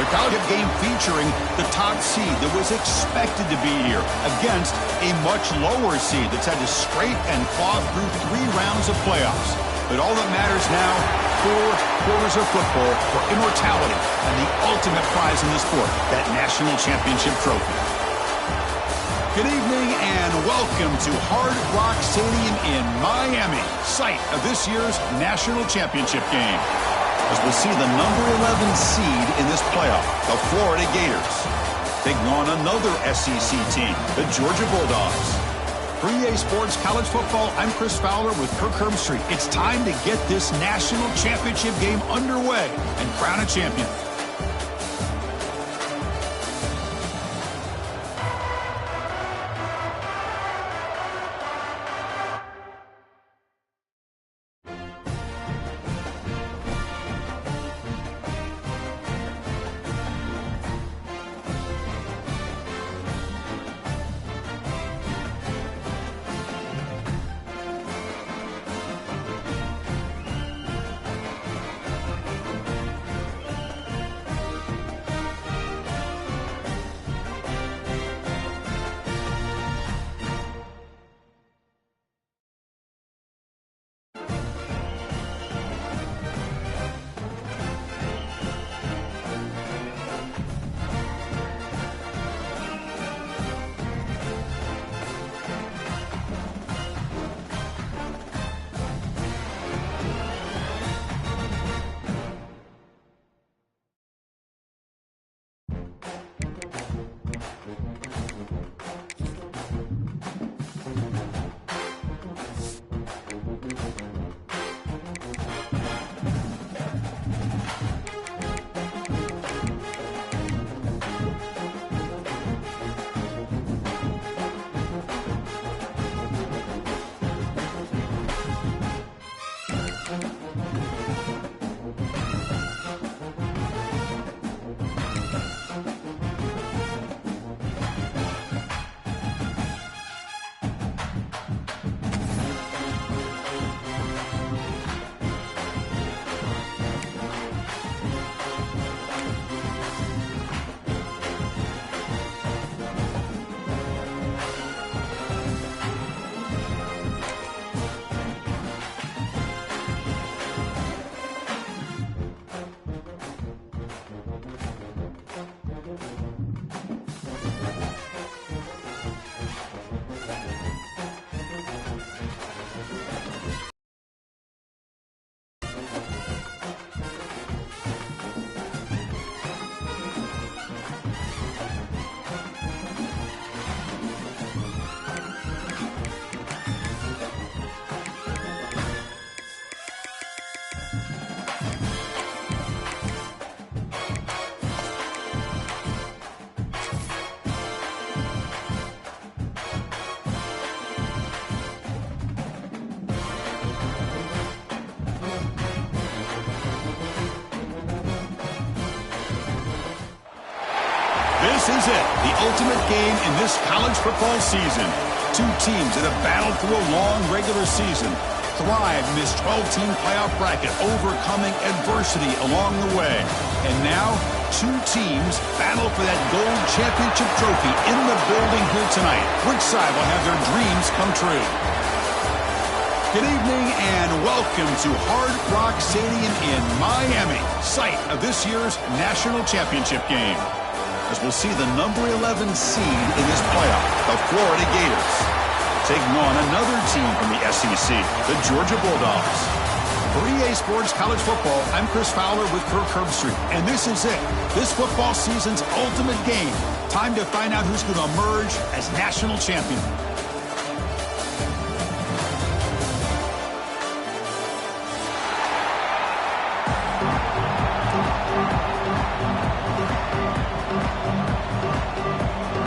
college game featuring the top seed that was expected to be here against a much lower seed that's had to scrape and claw through 3 rounds of playoffs. But all that matters now, 4 quarters of football for immortality and the ultimate prize in the sport, that national championship trophy. Good evening and welcome to Hard Rock Stadium in Miami, site of this year's national championship game. As we'll see the number 11 seed in this playoff, the Florida Gators, taking on another SEC team, the Georgia Bulldogs. For EA Sports College Football, I'm Chris Fowler with Kirk Herbstreit. It's time to get this national championship game underway and crown a champion. This is it, the ultimate game in this college football season. 2 teams that have battled through a long regular season, thrived in this 12-team playoff bracket, overcoming adversity along the way. And now, 2 teams battle for that gold championship trophy in the building here tonight. Which side will have their dreams come true? Good evening and welcome to Hard Rock Stadium in Miami, site of this year's national championship game. As we'll see the number 11 seed in this playoff, the Florida Gators, taking on another team from the SEC, the Georgia Bulldogs. For EA Sports College Football, I'm Chris Fowler with Kirk Herbstreit, and this is it, this football season's ultimate game. Time to find out who's going to emerge as national champion.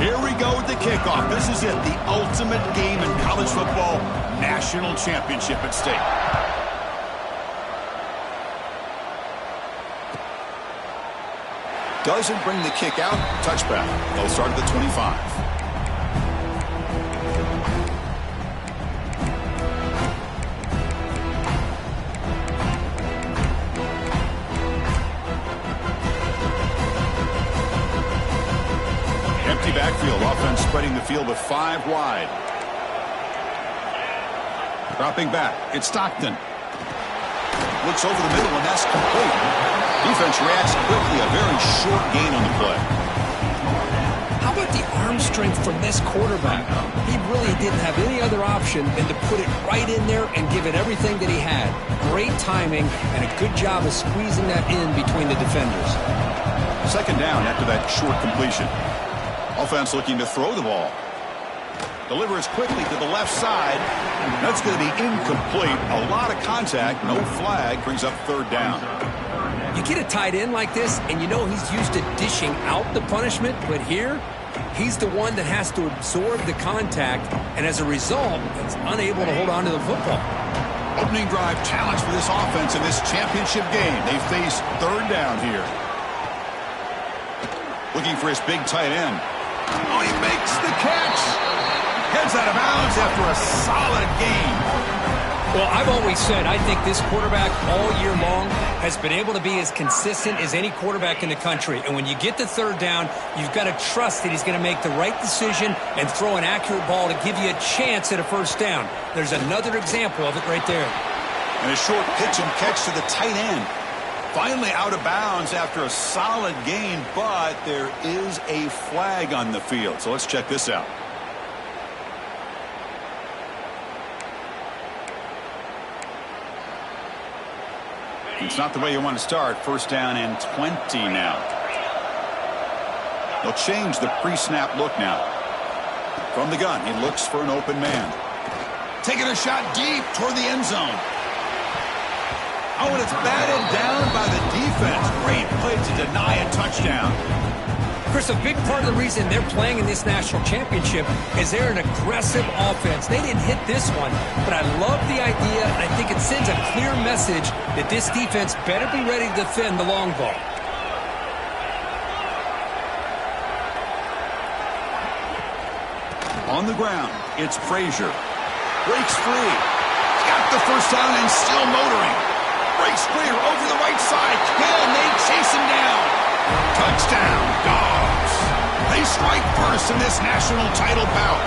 Here we go with the kickoff. This is it, the ultimate game in college football, national championship at stake. Doesn't bring the kick out, touchback. They'll start at the 25. empty backfield. Offense spreading the field with 5 wide. Dropping back. It's Stockton. Looks over the middle, and that's complete. Defense reacts quickly. A very short gain on the play. How about the arm strength from this quarterback? He really didn't have any other option than to put it right in there and give it everything that he had. Great timing and a good job of squeezing that in between the defenders. Second down after that short completion. Offense looking to throw the ball. Delivers quickly to the left side. That's going to be incomplete. A lot of contact. No flag. Brings up third down. You get a tight end like this, and you know he's used to dishing out the punishment, but here, he's the one that has to absorb the contact, and as a result, is unable to hold on to the football. Opening drive challenge for this offense in this championship game. They face third down here. Looking for his big tight end. Oh, he makes the catch. Heads out of bounds after a solid game. Well, I've always said I think this quarterback all year long has been able to be as consistent as any quarterback in the country. And when you get the third down, you've got to trust that he's going to make the right decision and throw an accurate ball to give you a chance at a first down. There's another example of it right there. And a short pitch and catch to the tight end. Finally out of bounds after a solid gain, but there is a flag on the field. So let's check this out. It's not the way you want to start. First down and 20 now. They'll change the pre-snap look now. From the gun, he looks for an open man. Taking a shot deep toward the end zone. Oh, and it's batted down by the defense. Great play to deny a touchdown. Chris, a big part of the reason they're playing in this national championship is they're an aggressive offense. They didn't hit this one, but I love the idea, and I think it sends a clear message that this defense better be ready to defend the long ball. On the ground, it's Frazier. Breaks free. He's got the first down and still motoring. Breaks clear over the right side. Can they chase him down? Touchdown, Dogs. They strike first in this national title bout.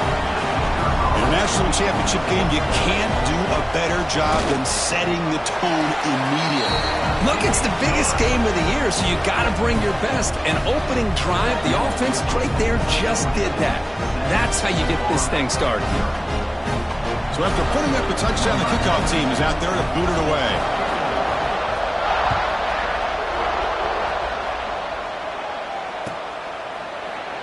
In a national championship game, you can't do a better job than setting the tone immediately. Look, it's the biggest game of the year, so you got to bring your best. An opening drive, the offense right there just did that. That's how you get this thing started. So after putting up a touchdown, the kickoff team is out there to boot it away.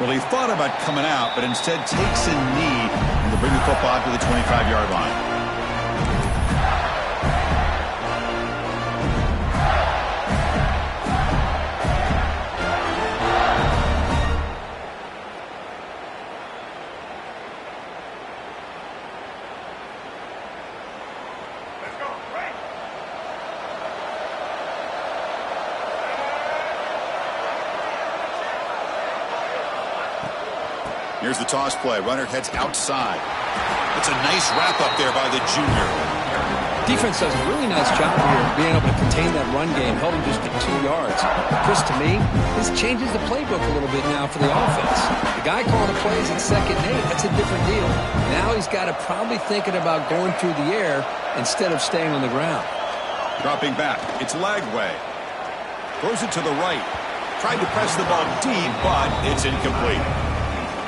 Well, he thought about coming out, but instead takes a knee and will bring the football to the 25-yard line. Here's the toss play. Runner heads outside. It's a nice wrap up there by the junior. Defense does a really nice job here of being able to contain that run game, held him just to 2 yards. Chris, to me, this changes the playbook a little bit now for the offense. The guy calling the plays at second and 8, that's a different deal. Now he's got to probably thinking about going through the air instead of staying on the ground. Dropping back. It's Lagway. Throws it to the right. Tried to press the ball deep, but it's incomplete.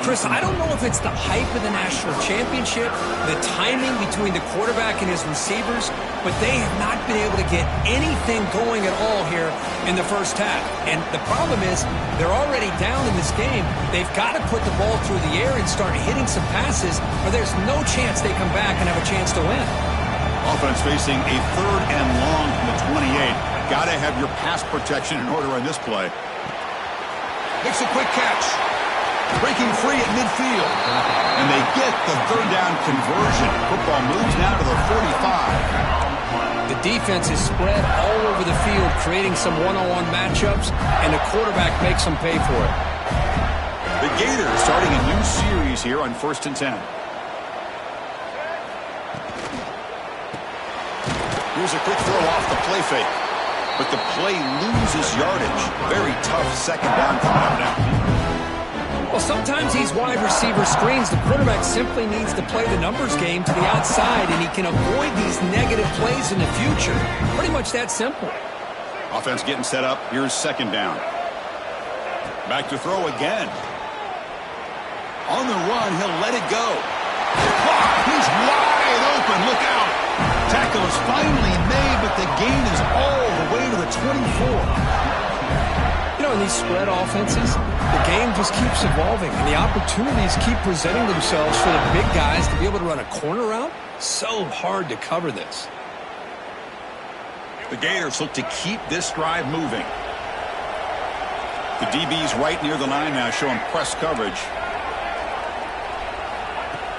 Chris, I don't know if it's the hype of the national championship, the timing between the quarterback and his receivers, but they have not been able to get anything going at all here in the first half. And the problem is they're already down in this game. They've got to put the ball through the air and start hitting some passes, or there's no chance they come back and have a chance to win. Offense facing a third and long from the 28. Got to have your pass protection in order on this play. Makes a quick catch. Breaking free at midfield. And they get the third down conversion. Football moves now to the 45. The defense is spread all over the field, creating some one-on-one matchups, and the quarterback makes them pay for it. The Gators starting a new series here on 1st and 10. Here's a quick throw off the play fake. But the play loses yardage. Very tough second down coming up now. Well, sometimes these wide receiver screens, the quarterback simply needs to play the numbers game to the outside, and he can avoid these negative plays in the future. Pretty much that simple. Offense getting set up. Here's second down. Back to throw again. On the run, he'll let it go. He's wide open. Look out. Tackle is finally made, but the gain is all the way to the 24. You know, in these spread offenses, the game just keeps evolving, and the opportunities keep presenting themselves for the big guys to be able to run a corner route. So hard to cover this. The Gators look to keep this drive moving. The DB's right near the line now, showing press coverage.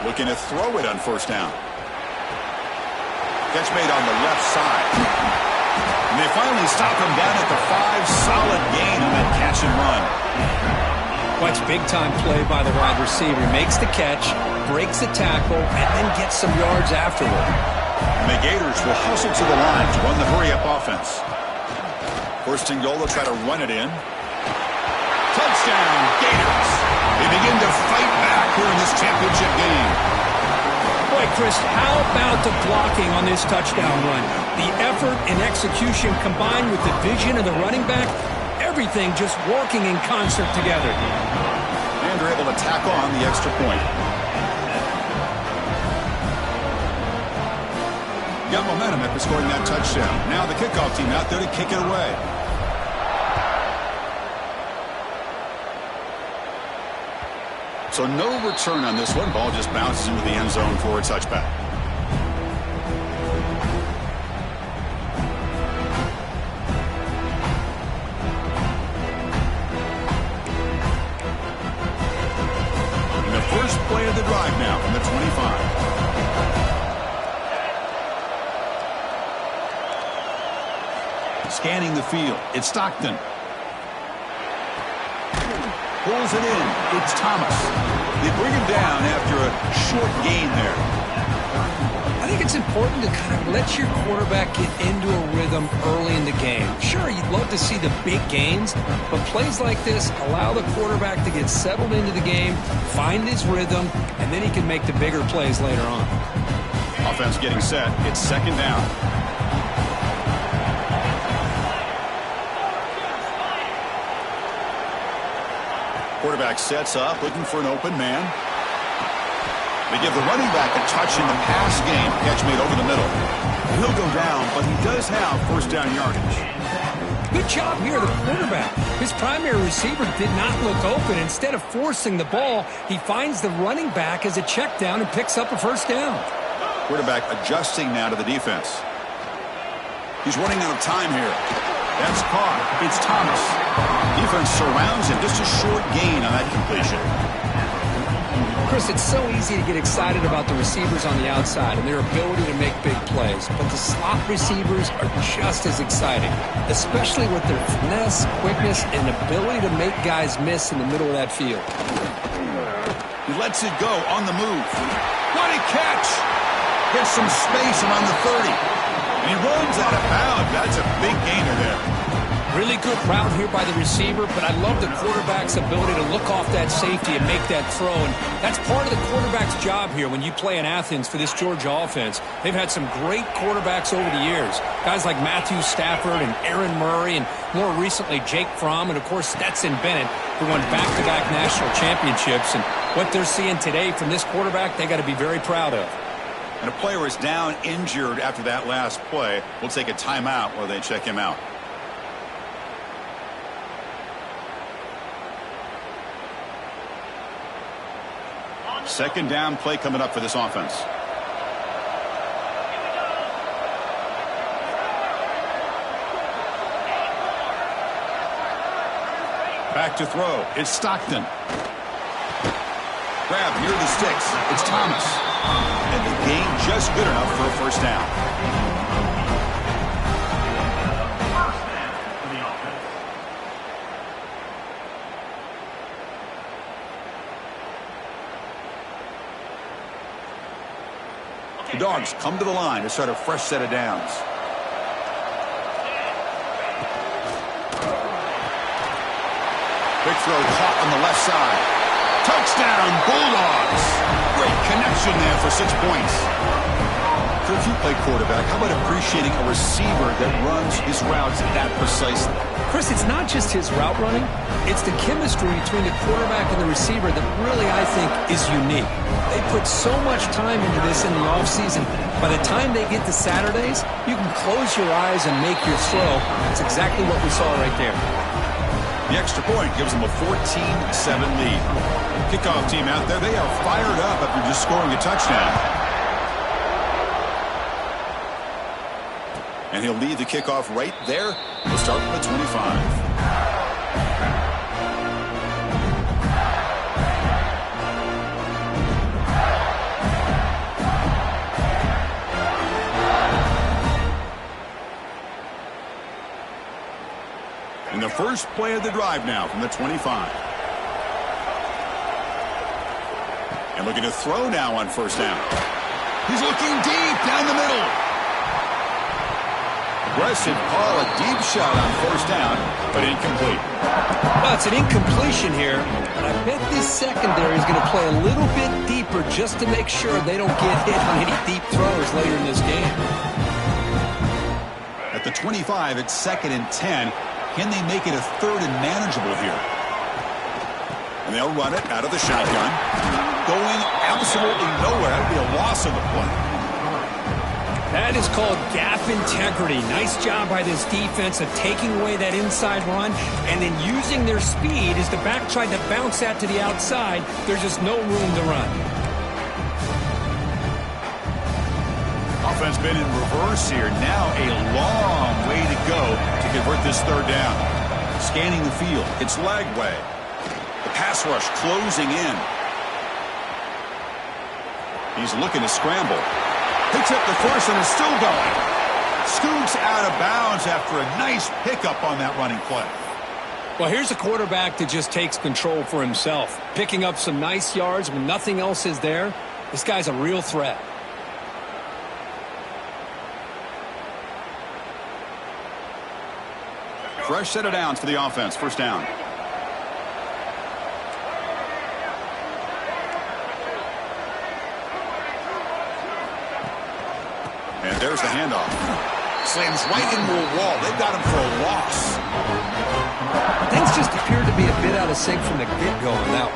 Looking to throw it on first down. Catch made on the left side. And they finally stop him down at the 5. Solid gain on that catch and run. Watch big-time play by the wide receiver. Makes the catch, breaks the tackle, and then gets some yards afterward. And the Gators will hustle to the line to run the hurry-up offense. First and goal, they'll try to run it in. Touchdown, Gators. They begin to fight back here in this championship game. Boy, Chris, how about the blocking on this touchdown run? The effort and execution combined with the vision of the running back, everything just working in concert together. And they're able to tack on the extra point. Got momentum after scoring that touchdown. Now the kickoff team out there to kick it away. So no return on this one. Ball just bounces into the end zone for a touchback. And the first play of the drive now from the 25. Scanning the field. It's Stockton. Pulls it in. It's Thomas. They bring him down after a short gain there. I think it's important to kind of let your quarterback get into a rhythm early in the game. Sure, you'd love to see the big gains, but plays like this allow the quarterback to get settled into the game, find his rhythm, and then he can make the bigger plays later on. Offense getting set. It's second down. Quarterback sets up, looking for an open man. They give the running back a touch in the pass game. Catch made over the middle. He'll go down, but he does have first down yardage. Good job here, the quarterback. His primary receiver did not look open. Instead of forcing the ball, he finds the running back as a check down and picks up a first down. Quarterback adjusting now to the defense. He's running out of time here. That's caught. It's Thomas. Defense surrounds him. Just a short gain on that completion. Chris, it's so easy to get excited about the receivers on the outside and their ability to make big plays, but the slot receivers are just as exciting, especially with their finesse, quickness, and ability to make guys miss in the middle of that field. He lets it go on the move. What a catch! Gets some space around the 30. And he runs out of bounds. That's a big gainer there. Really good route here by the receiver, but I love the quarterback's ability to look off that safety and make that throw. And that's part of the quarterback's job here when you play in Athens for this Georgia offense. They've had some great quarterbacks over the years. Guys like Matthew Stafford and Aaron Murray, and more recently Jake Fromm, and of course Stetson Bennett, who won back-to-back national championships. And what they're seeing today from this quarterback, they got to be very proud of. And a player is down injured after that last play. We'll take a timeout while they check him out. Second down play coming up for this offense. Back to throw. It's Stockton. Grab near the sticks. It's Thomas. And the gain just good enough for a first down. The Dogs come to the line to start a fresh set of downs. Quick throw caught on the left side. Touchdown, Bulldogs. Great connection there for 6 points. So if you play quarterback, how about appreciating a receiver that runs his routes that precisely? Chris, it's not just his route running. It's the chemistry between the quarterback and the receiver that really, I think, is unique. They put so much time into this in the offseason. By the time they get to Saturdays, you can close your eyes and make your throw. That's exactly what we saw right there. The extra point gives them a 14-7 lead. Kickoff team out there, they are fired up after just scoring a touchdown. And he'll lead the kickoff right there. We'll start with the 25. And the first play of the drive now from the 25. And looking to throw now on first down. He's looking deep down the middle. Aggressive call, a deep shot on first down, but incomplete. Well, it's an incompletion here, but I bet this secondary is going to play a little bit deeper just to make sure they don't get hit on any deep throws later in this game. At the 25, it's 2nd and 10. Can they make it a 3rd and manageable here? And they'll run it out of the shotgun. Going absolutely nowhere. That would be a loss of the play. That is called gap integrity. Nice job by this defense of taking away that inside run and then using their speed as the back tried to bounce that to the outside. There's just no room to run. Offense been in reverse here. Now a long way to go to convert this 3rd down. Scanning the field. It's Lagway. The pass rush closing in. He's looking to scramble. Picks up the first and is still going. Scoots out of bounds after a nice pickup on that running play. Well, here's a quarterback that just takes control for himself. Picking up some nice yards when nothing else is there. This guy's a real threat. Fresh set of downs for the offense. First down. And there's the handoff. Slams right into a wall. They've got him for a loss. Things just appeared to be a bit out of sync from the get-go. Now,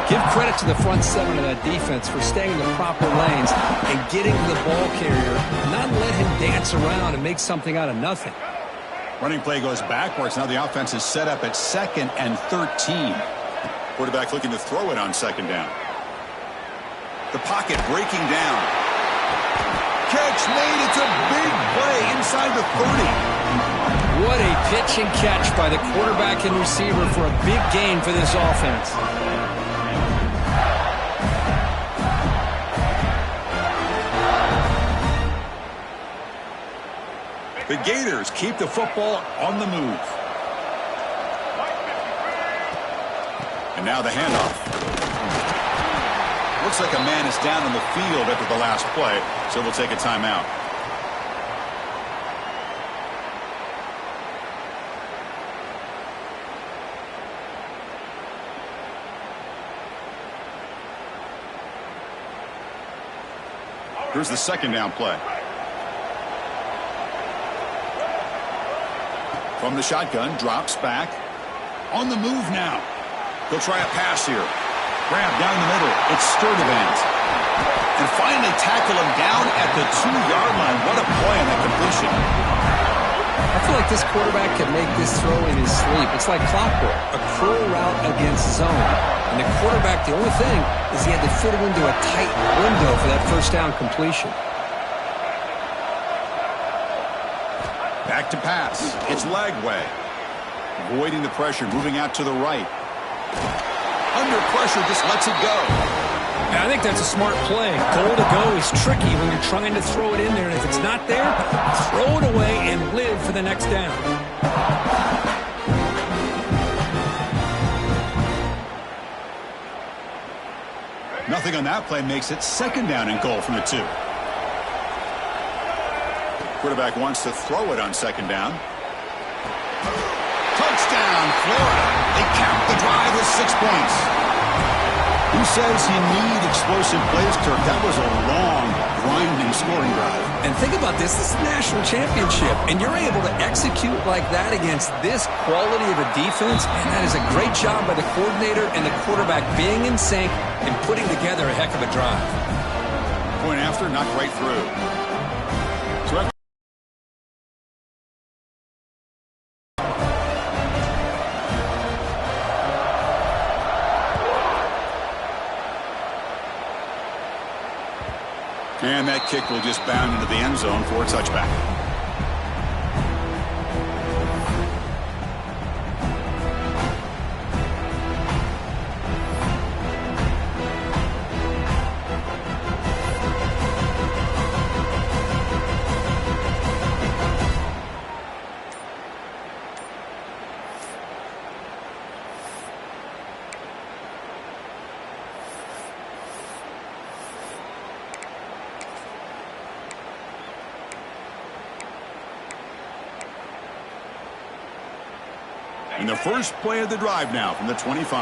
give credit to the front 7 of that defense for staying in the proper lanes and getting to the ball carrier, not let him dance around and make something out of nothing. Running play goes backwards. Now the offense is set up at 2nd and 13. Quarterback looking to throw it on 2nd down. The pocket breaking down. Catch made. It's a big play inside the 30. What a pitch and catch by the quarterback and receiver for a big gain for this offense. The Gators keep the football on the move. And now the handoff. Looks like a man is down on the field after the last play, so we'll take a timeout. Here's the 2nd down play. From the shotgun, drops back. On the move now. They'll try a pass here. Grab down the middle. It's Sturdivant. And finally tackle him down at the 2-yard line. What a play on that completion. I feel like this quarterback could make this throw in his sleep. It's like clockwork. A curl route against zone. And the quarterback, the only thing is he had to fit it into a tight window for that first down completion. Back to pass. It's Lagway. Avoiding the pressure, moving out to the right. Under pressure, just lets it go. Yeah, I think that's a smart play. Goal to go is tricky when you're trying to throw it in there. And if it's not there, throw it away and live for the next down. Nothing on that play makes it 2nd down and goal from the 2. Quarterback wants to throw it on 2nd down. Touchdown, Florida. They count the drive with 6 points. Who says you need explosive plays, Kirk? That was a long, grinding scoring drive. And think about this. This is the national championship, and you're able to execute like that against this quality of a defense, and that is a great job by the coordinator and the quarterback being in sync and putting together a heck of a drive. Point after, knocked right through. So after and that kick will just bound into the end zone for a touchback. And the first play of the drive now from the 25.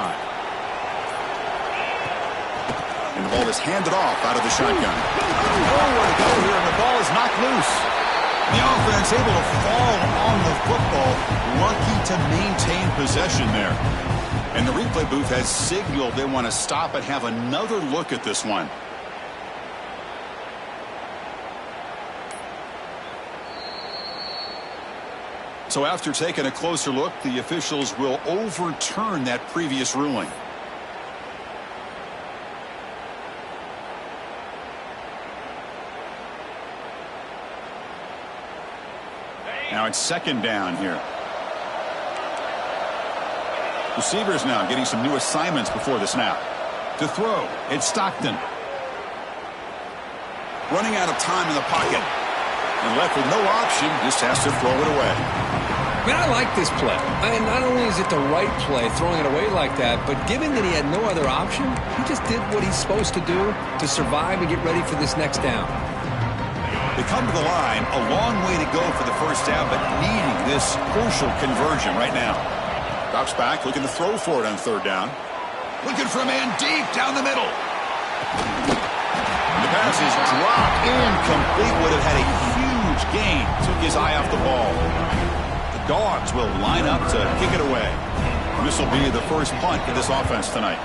And the ball is handed off out of the shotgun. Nowhere to go here, and the ball is knocked loose. The offense able to fall on the football. Lucky to maintain possession there. And the replay booth has signaled they want to stop and have another look at this one. So after taking a closer look, the officials will overturn that previous ruling. Now it's second down here. Receivers now getting some new assignments before the snap. To throw, it's Stockton. Running out of time in the pocket. And left with no option, just has to throw it away. Man, I like this play. And not only is it the right play, throwing it away like that, but given that he had no other option, he just did what he's supposed to do to survive and get ready for this next down. They come to the line, a long way to go for the first down, but needing this crucial conversion right now. Drops back, looking to throw for it on third down. Looking for a man deep down the middle. The pass is dropped, incomplete. Would have had a huge gain. Took his eye off the ball. The Dogs will line up to kick it away. This will be the first punt for this offense tonight.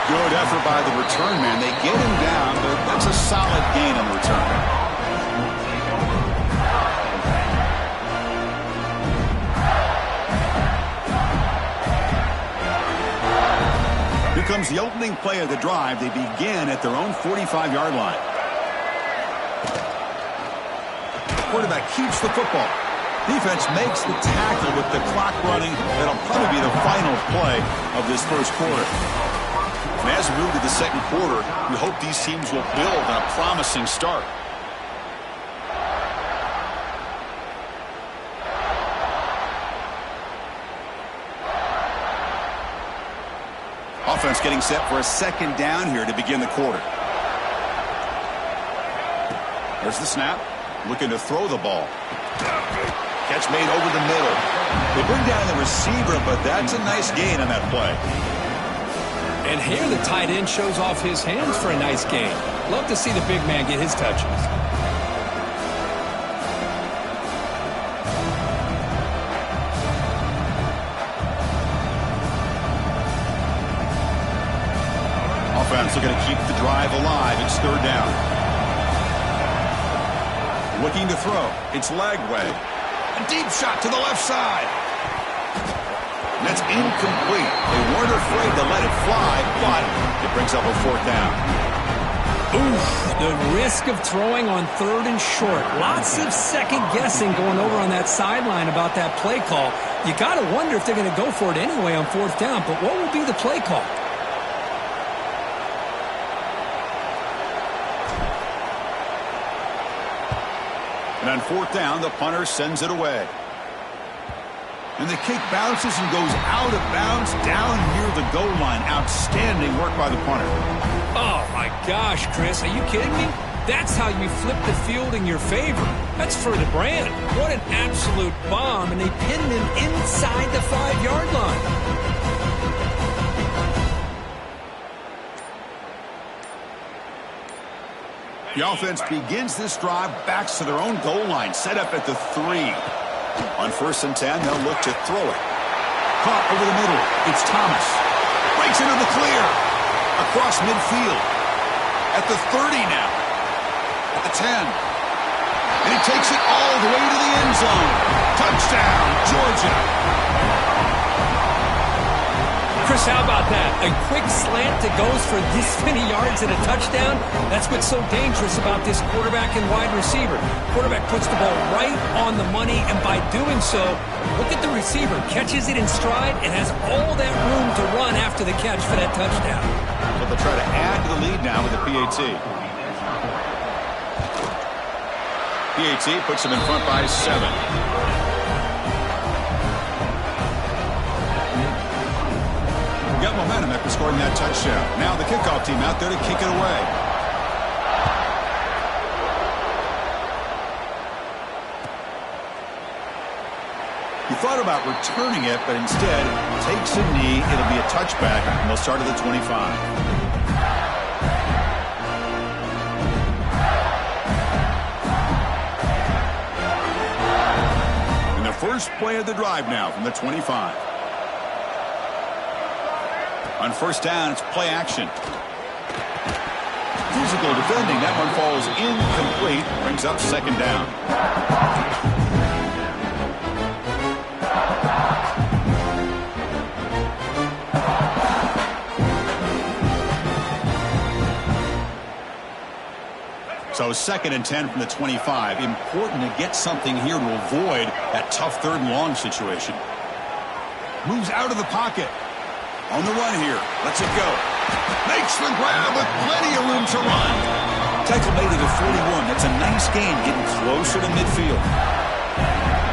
Good effort by the return man. They get him down, but that's a solid gain on the return. Here comes the opening play of the drive. They begin at their own 45-yard line. Quarterback keeps the football. Defense makes the tackle with the clock running. That'll probably be the final play of this first quarter. And as we move to the second quarter, we hope these teams will build on a promising start. Offense getting set for a second down here to begin the quarter. There's the snap. Looking to throw the ball. Catch made over the middle. They bring down the receiver, but that's a nice gain on that play. And here the tight end shows off his hands for a nice gain. Love to see the big man get his touches. Offense looking to keep the drive alive. It's third down. Looking to throw. It's Lagway. A deep shot to the left side. And that's incomplete. They weren't afraid to let it fly, but it brings up a fourth down. Oof, the risk of throwing on third and short. Lots of second guessing going over on that sideline about that play call. You got to wonder if they're going to go for it anyway on fourth down, but what will be the play call? And on fourth down, the punter sends it away. And the kick bounces and goes out of bounds down near the goal line. Outstanding work by the punter. Oh, my gosh, Chris. Are you kidding me? That's how you flip the field in your favor. That's for the brand. What an absolute bomb, and they pinned him inside the 5-yard line. The offense begins this drive, backs to their own goal line, set up at the 3. On 1st and 10, they'll look to throw it. Caught over the middle. It's Thomas. Breaks into the clear. Across midfield. At the 30 now. At the 10. And he takes it all the way to the end zone. Touchdown, Georgia. Chris, how about that? A quick slant that goes for this many yards and a touchdown. That's what's so dangerous about this quarterback and wide receiver. Quarterback puts the ball right on the money, and by doing so, look at the receiver. Catches it in stride and has all that room to run after the catch for that touchdown. But they'll try to add to the lead now with the PAT. PAT puts them in front by 7. Got momentum after scoring that touchdown. Now the kickoff team out there to kick it away. He thought about returning it, but instead takes a knee. It'll be a touchback, and they'll start at the 25. And the first play of the drive now from the 25. On 1st down, it's play action. Physical defending. That one falls incomplete. Brings up 2nd down. So 2nd and 10 from the 25. Important to get something here to avoid that tough 3rd and long situation. Moves out of the pocket. On the run here. Lets it go. Makes the grab with plenty of room to run. Tackle made at the 41. That's a nice gain, getting closer to midfield.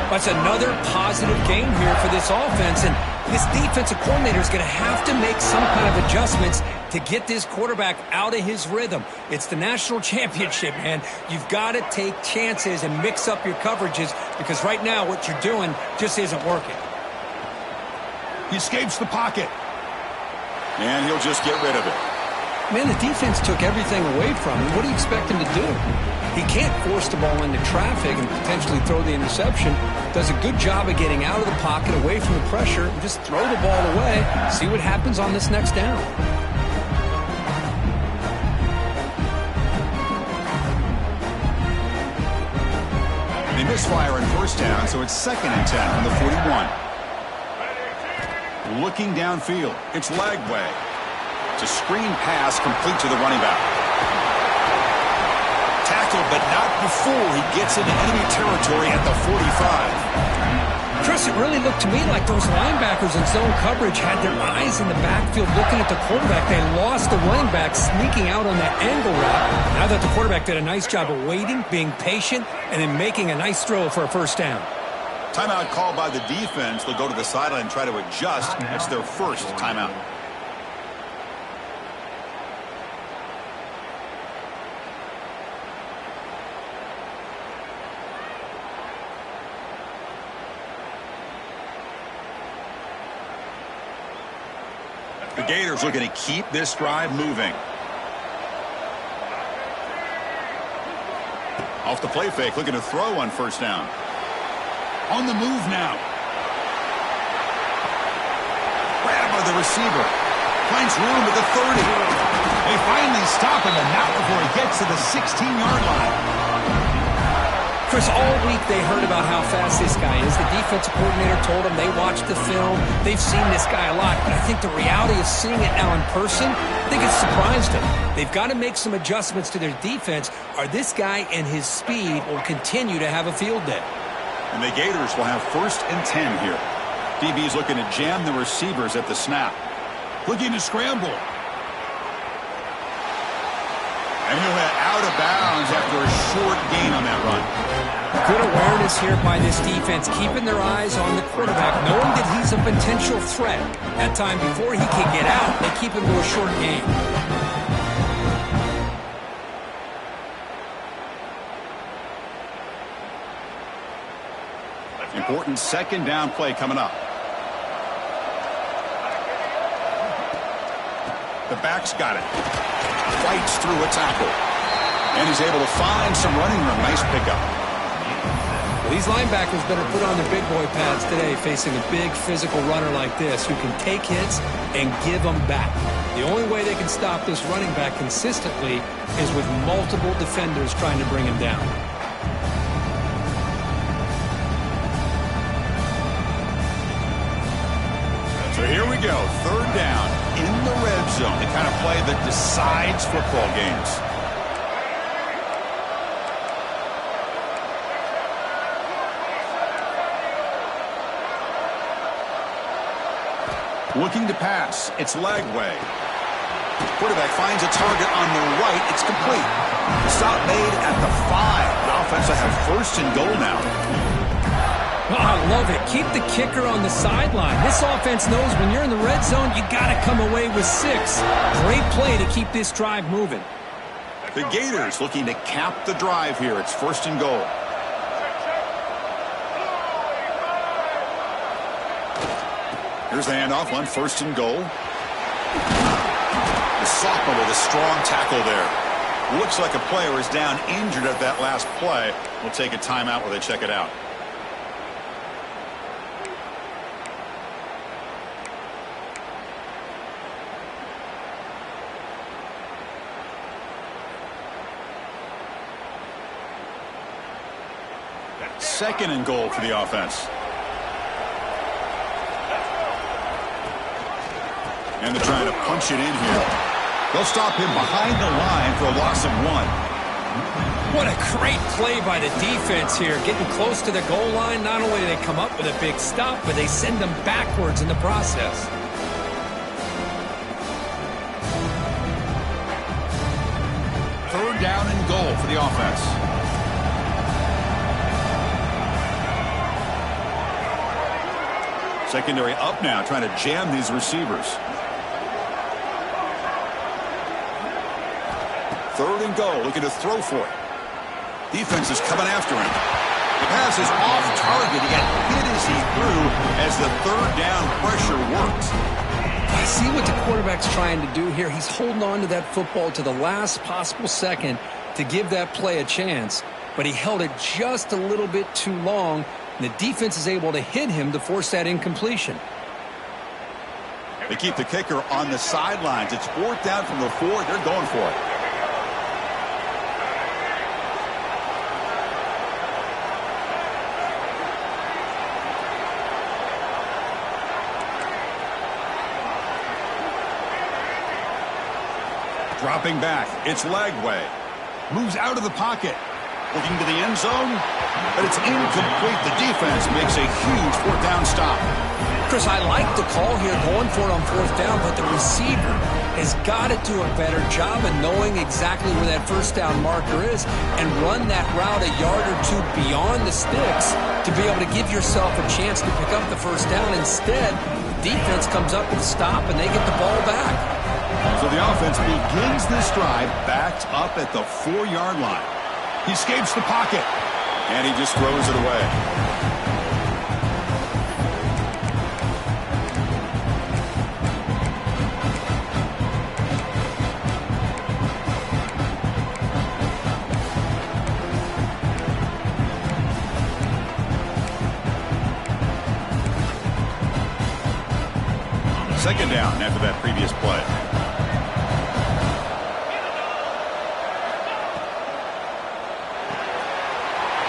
That's another positive gain here for this offense, and this defensive coordinator is going to have to make some kind of adjustments to get this quarterback out of his rhythm. It's the national championship, man. You've got to take chances and mix up your coverages, because right now what you're doing just isn't working. He escapes the pocket. And he'll just get rid of it. Man, the defense took everything away from him. What do you expect him to do? He can't force the ball into traffic and potentially throw the interception. Does a good job of getting out of the pocket, away from the pressure, and just throw the ball away. See what happens on this next down. They misfire on 1st down, so it's 2nd and 10 from the 41. Looking downfield. It's Lagway. It's a screen pass complete to the running back. Tackled, but not before he gets into enemy territory at the 45. Chris, it really looked to me like those linebackers in zone coverage had their eyes in the backfield looking at the quarterback. They lost the running back sneaking out on that angle route. Now that the quarterback did a nice job of waiting, being patient, and then making a nice throw for a 1st down. Timeout called by the defense. They'll go to the sideline and try to adjust. That's their 1st timeout. The Gators looking to keep this drive moving. Off the play fake, looking to throw on 1st down. On the move now. Grab by the receiver. Finds room at the 30. They finally stop him, and not before he gets to the 16-yard line. Chris, all week they heard about how fast this guy is. The defensive coordinator told them they watched the film. They've seen this guy a lot, but I think the reality of seeing it now in person, I think it's surprised them. They've got to make some adjustments to their defense, or this guy and his speed will continue to have a field day. And the Gators will have 1st and 10 here. DB's looking to jam the receivers at the snap. Looking to scramble. And he'll head out of bounds after a short gain on that run. Good awareness here by this defense, keeping their eyes on the quarterback, knowing that he's a potential threat. That time before he can get out, they keep him to a short gain. Important second down play coming up. The back's got it. Fights through a tackle. And he's able to find some running room. Nice pickup. Well, these linebackers better put on their big boy pads today facing a big physical runner like this who can take hits and give them back. The only way they can stop this running back consistently is with multiple defenders trying to bring him down. So here we go, third down in the red zone, the kind of play that decides football games. Looking to pass, it's Lagway. Quarterback finds a target on the right, it's complete. Stop made at the 5. The offense will have first and goal now. Oh, I love it. Keep the kicker on the sideline. This offense knows when you're in the red zone, you got to come away with 6. Great play to keep this drive moving. The Gators looking to cap the drive here. It's first and goal. Here's the handoff on first and goal. The sophomore with a strong tackle there. Looks like a player is down injured at that last play. We'll take a timeout while they check it out. Second and goal for the offense. And they're trying to punch it in here. They'll stop him behind the line for a loss of 1. What a great play by the defense here. Getting close to the goal line, not only do they come up with a big stop, but they send them backwards in the process. Third down and goal for the offense. Secondary up now, trying to jam these receivers. Third and goal, looking to throw for it. Defense is coming after him. The pass is off target. He got hit as he threw as the third down pressure works. I see what the quarterback's trying to do here. He's holding on to that football to the last possible second to give that play a chance, but he held it just a little bit too long. The defense is able to hit him to force that incompletion. They keep the kicker on the sidelines. It's fourth down from the 4. They're going for it. Dropping back. It's Lagway. Moves out of the pocket. Looking to the end zone, but it's incomplete. The defense makes a huge fourth down stop. Chris, I like the call here, going for it on fourth down, but the receiver has got to do a better job of knowing exactly where that first down marker is and run that route a yard or 2 beyond the sticks to be able to give yourself a chance to pick up the first down. Instead, the defense comes up with a stop, and they get the ball back. So the offense begins this drive backed up at the 4-yard line. He escapes the pocket, and he just throws it away. Second down after that previous play.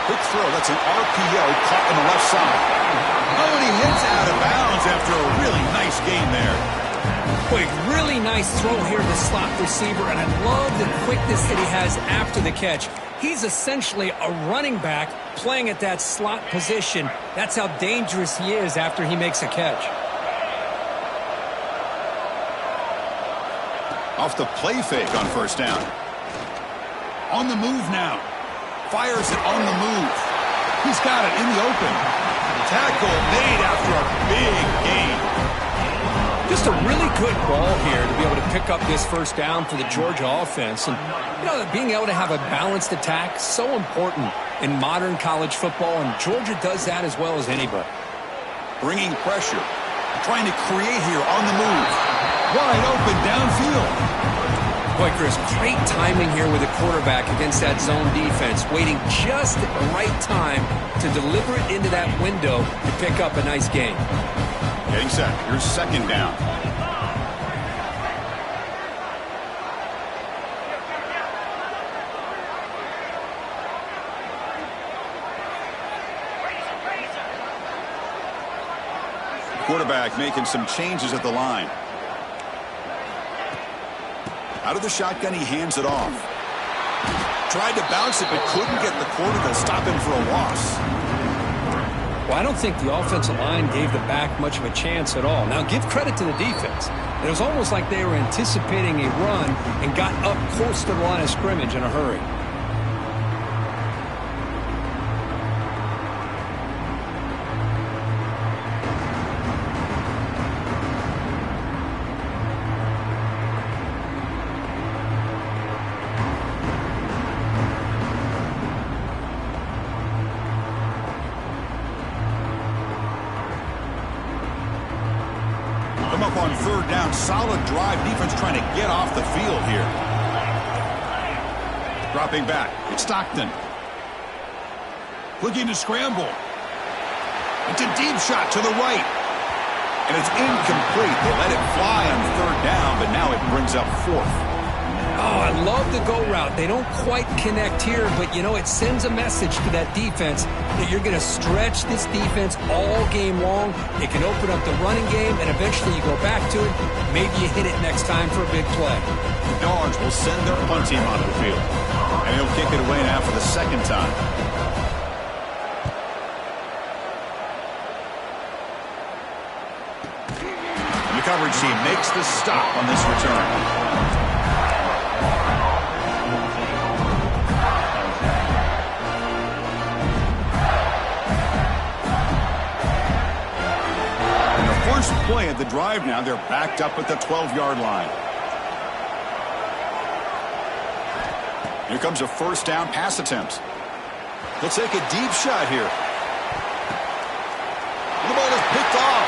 Quick throw, that's an RPO caught on the left side. Oh, and he hits out of bounds after a really nice gain there. Boy, really nice throw here to the slot receiver, and I love the quickness that he has after the catch. He's essentially a running back playing at that slot position. That's how dangerous he is after he makes a catch. Off the play fake on first down. On the move now. Fires it on the move. He's got it in the open. Tackle made after a big gain. Just a really good ball here to be able to pick up this first down for the Georgia offense. And, you know, being able to have a balanced attack, so important. in modern college football, and Georgia does that as well as anybody. Bringing pressure. Trying to create here on the move. Wide open downfield. Boy, Chris, great timing here with the quarterback against that zone defense, waiting just at the right time to deliver it into that window to pick up a nice gain. Getting set. Here's second down. Quarterback making some changes at the line. Out of the shotgun, he hands it off. Tried to bounce it, but couldn't get the quarter to stop him for a loss. Well, I don't think the offensive line gave the back much of a chance at all. Now, give credit to the defense. It was almost like they were anticipating a run and got up close to the line of scrimmage in a hurry. Up on third down, solid drive. Defense trying to get off the field here. Dropping back, it's Stockton. Looking to scramble. It's a deep shot to the right. And it's incomplete. They let it fly on third down, but now it brings up fourth. Oh, I love the go route. They don't quite connect here, but, you know, it sends a message to that defense that you're going to stretch this defense all game long. It can open up the running game, and eventually you go back to it. Maybe you hit it next time for a big play. The Dogs will send their punt team onto the field. And he'll kick it away now for the second time. And the coverage team makes the stop on this return. First play of the drive now. They're backed up at the 12-yard line. Here comes a first down pass attempt. He'll take a deep shot here. The ball is picked off.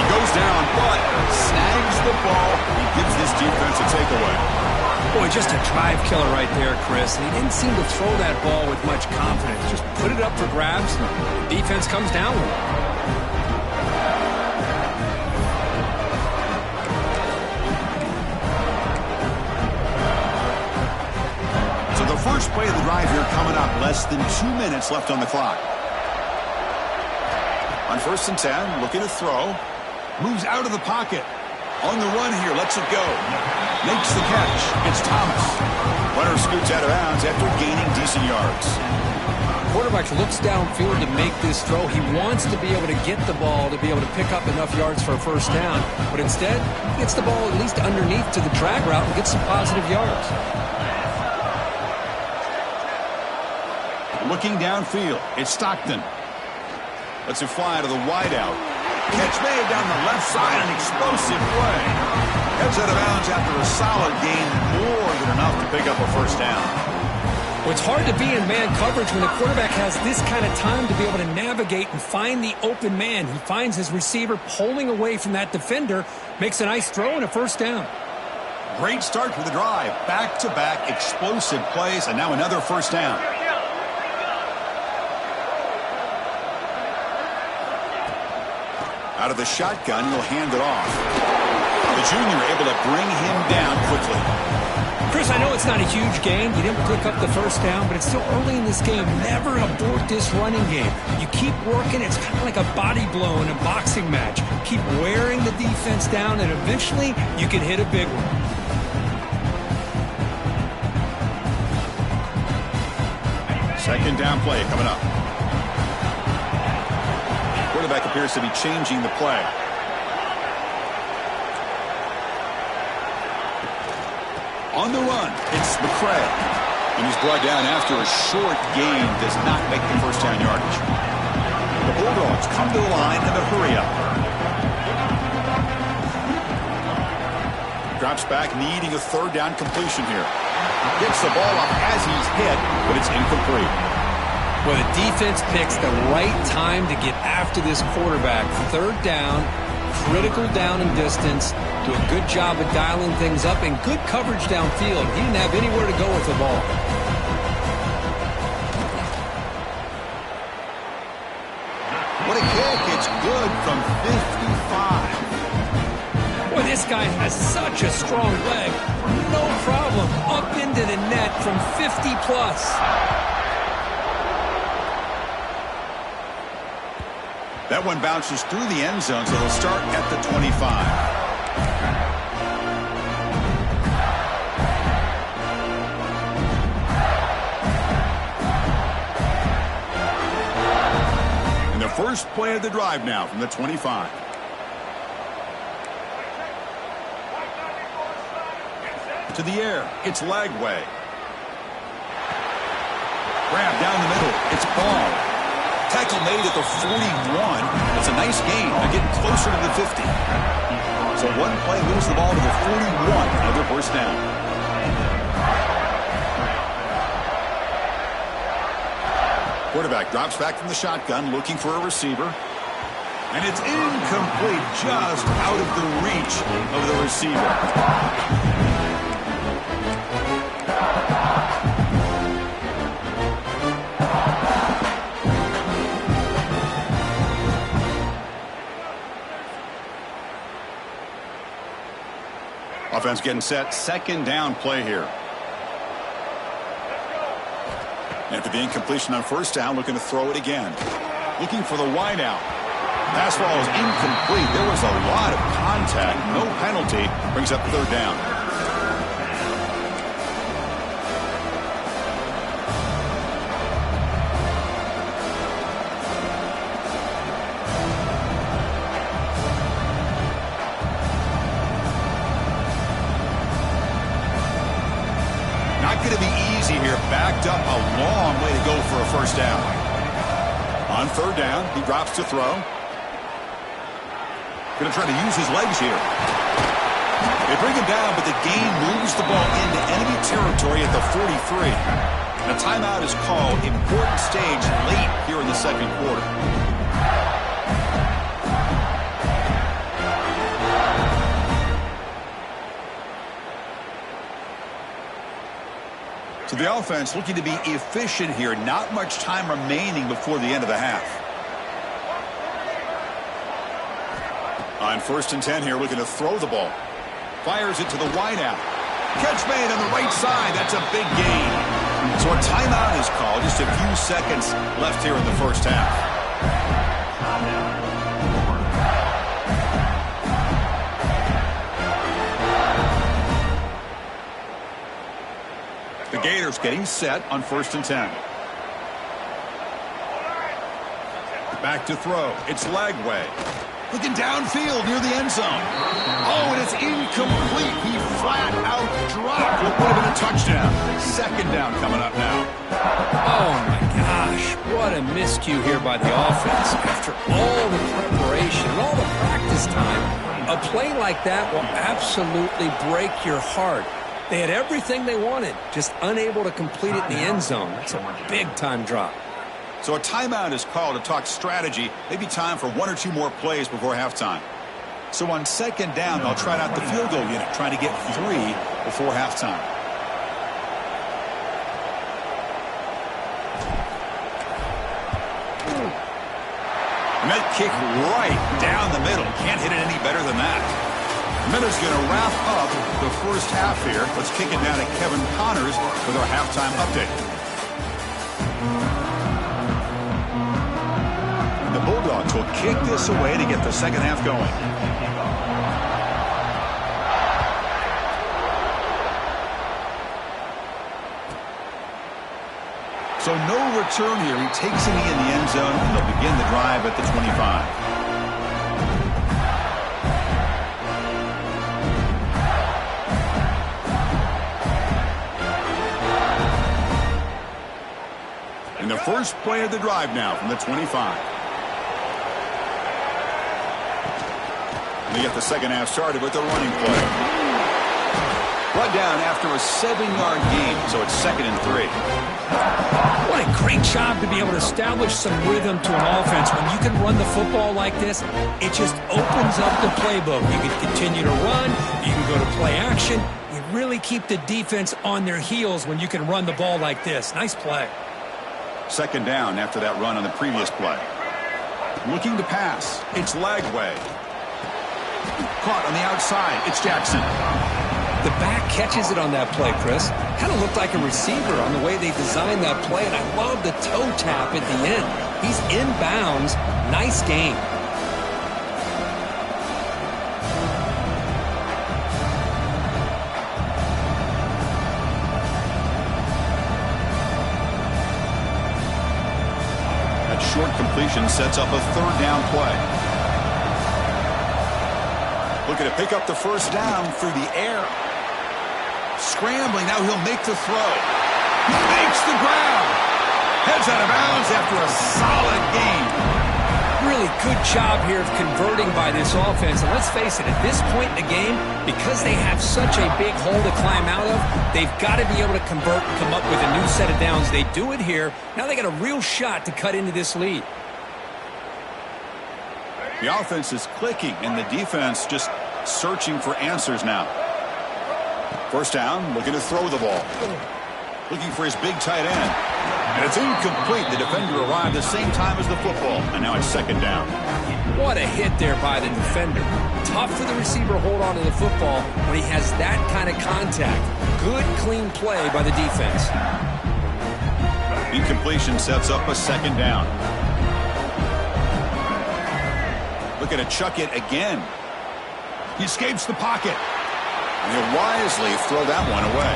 He goes down, but snags the ball. He gives this defense a takeaway. Boy, just a drive killer right there, Chris. And he didn't seem to throw that ball with much confidence. Just put it up for grabs, and the defense comes down with it. First play of the drive here coming up. Less than 2 minutes left on the clock. On first and 10, looking to throw. Moves out of the pocket. On the run here, lets it go. Makes the catch. It's Thomas. Runner scoots out of bounds after gaining decent yards. Quarterback looks downfield to make this throw. He wants to be able to get the ball to be able to pick up enough yards for a first down. But instead, he gets the ball at least underneath to the drag route and gets some positive yards. Looking downfield, it's Stockton. Lets it fly to the wideout. Catch made down the left side, an explosive play. Heads out of bounds after a solid gain, more than enough to pick up a first down. Well, it's hard to be in man coverage when the quarterback has this kind of time to be able to navigate and find the open man. He finds his receiver pulling away from that defender, makes a nice throw and a first down. Great start to the drive. Back-to-back explosive plays, and now another first down. Out of the shotgun, he'll hand it off. The junior able to bring him down quickly. Chris, I know it's not a huge game. You didn't pick up the first down, but it's still early in this game. Never abort this running game. You keep working. It's kind of like a body blow in a boxing match. Keep wearing the defense down, and eventually you can hit a big one. Second down play coming up. Quarterback appears to be changing the play. On the run, it's McCray. And he's brought down after a short gain. Does not make the first down yardage. The Bulldogs come to the line in a hurry up. Drops back, needing a third down completion here. Gets the ball up as he's hit, but it's incomplete. Well, the defense picks the right time to get after this quarterback. Third down, critical down and distance. Do a good job of dialing things up and good coverage downfield. He didn't have anywhere to go with the ball. What a kick. It's good from 55. Boy, this guy has such a strong leg. No problem. Up into the net from 50-plus. That one bounces through the end zone, so they'll start at the 25. And the first play of the drive now from the 25. To the air, it's Lagway. Grab down the middle, it's Ball. Tackle made at the 41. It's a nice gain. They're getting closer to the 50. So one play moves the ball to the 41. Another first down. Quarterback drops back from the shotgun, looking for a receiver. And it's incomplete, just out of the reach of the receiver. Offense getting set. Second down play here. After the incompletion on first down, looking to throw it again. Looking for the wide out. Pass ball is incomplete. There was a lot of contact. No penalty. Brings up third down. Going to be easy here. Backed up a long way to go for a first down. On third down, he drops to throw. Going to try to use his legs here. They bring him down, but the gain moves the ball into enemy territory at the 43. And a timeout is called. Important stage late here in the second quarter. So the offense looking to be efficient here. Not much time remaining before the end of the half. On first and 10 here, looking to throw the ball. Fires it to the wide out. Catch made on the right side. That's a big gain. So a timeout is called. Just a few seconds left here in the first half. The Gators getting set on first and 10. Back to throw. It's Lagway. Looking downfield near the end zone. Oh, and it's incomplete. He flat out dropped what would have been a touchdown. Second down coming up now. Oh, my gosh. What a miscue here by the offense. After all the preparation and all the practice time, a play like that will absolutely break your heart. They had everything they wanted, just unable to complete it in the end zone. It's a big-time drop. So a timeout is called to talk strategy. Maybe time for one or two more plays before halftime. So on second down, they'll try out the field goal unit, trying to get 3 before halftime. And that kick right down the middle. Can't hit it any better than that. Miller's going to wrap up the first half here. Let's kick it down to Kevin Connors with our halftime update. And the Bulldogs will kick this away to get the second half going. So no return here. He takes it in the end zone, and they'll begin the drive at the 25. And the first play of the drive now from the 25. They get the second half started with the running play. Brought down after a 7-yard gain, so it's 2nd and 3. What a great job to be able to establish some rhythm to an offense. When you can run the football like this, it just opens up the playbook. You can continue to run. You can go to play action. You really keep the defense on their heels when you can run the ball like this. Nice play. 2nd down after that run on the previous play. Looking to pass. It's Lagway. Caught on the outside. It's Jackson. The back catches it on that play, Chris. Kind of looked like a receiver on the way they designed that play, and I love the toe tap at the end. He's inbounds. Nice game. That short completion sets up a 3rd down play. Looking to pick up the 1st down through the air. Scrambling, now he'll make the throw. He makes the grab. Heads out of bounds after a solid game. Really good job here of converting by this offense. And let's face it, at this point in the game, because they have such a big hole to climb out of, they've got to be able to convert and come up with a new set of downs. They do it here. Now they got a real shot to cut into this lead. The offense is clicking, and the defense just searching for answers now. 1st down, looking to throw the ball. Looking for his big tight end. And it's incomplete. The defender arrived the same time as the football. And now it's 2nd down. What a hit there by the defender. Tough for the receiver to hold on to the football when he has that kind of contact. Good, clean play by the defense. Incompletion sets up a 2nd down. Looking to chuck it again. He escapes the pocket. And he'll wisely throw that one away.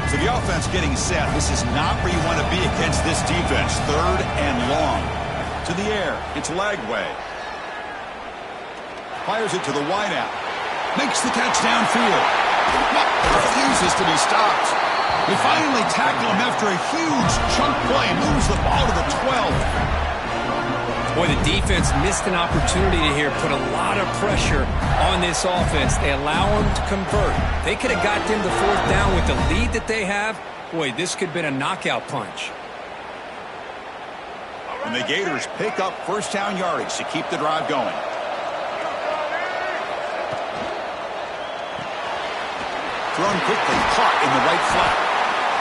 So the offense getting set. This is not where you want to be against this defense. 3rd and long. To the air. It's Lagway. Fires it to the wideout. Makes the catch downfield. Refuses to be stopped. They finally tackle him after a huge chunk play. Moves the ball to the 12. Boy, the defense missed an opportunity to here put a lot of pressure on this offense. They allow them to convert. They could have got them to 4th down with the lead that they have. Boy, this could have been a knockout punch. And the Gators pick up 1st down yardage to keep the drive going. Thrown quickly, caught in the right flat.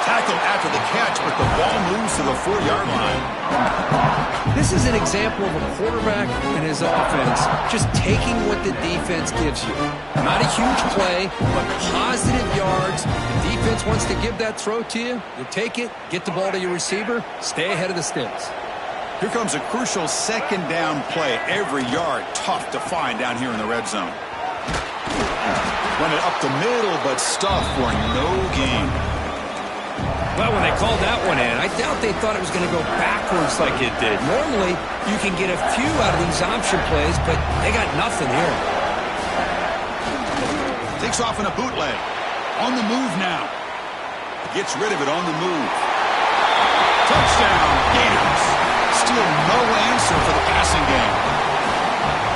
Tackled after the catch, but the ball moves to the 4-yard line. This is an example of a quarterback and his offense just taking what the defense gives you. Not a huge play, but positive yards. The defense wants to give that throw to you. You take it, get the ball to your receiver, stay ahead of the sticks. Here comes a crucial 2nd down play. Every yard tough to find down here in the red zone. Run it up the middle, but stuff for no gain. Well, when they called that one in, I doubt they thought it was going to go backwards like it did. Normally, you can get a few out of these option plays, but they got nothing here. Takes off in a bootleg. On the move now. Gets rid of it on the move. Touchdown, Gators. Still no answer for the passing game.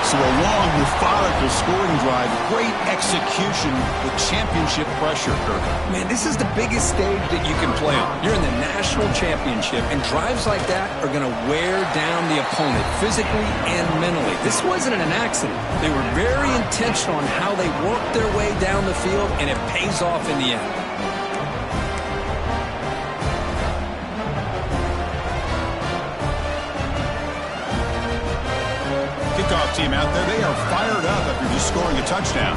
So a long, methodical scoring drive. Great execution with championship pressure, Kirk. Man, this is the biggest stage that you can play on. You're in the national championship, and drives like that are going to wear down the opponent physically and mentally. This wasn't an accident. They were very intentional on how they worked their way down the field, and it pays off in the end. Kickoff team out there, they are fired up after just scoring a touchdown.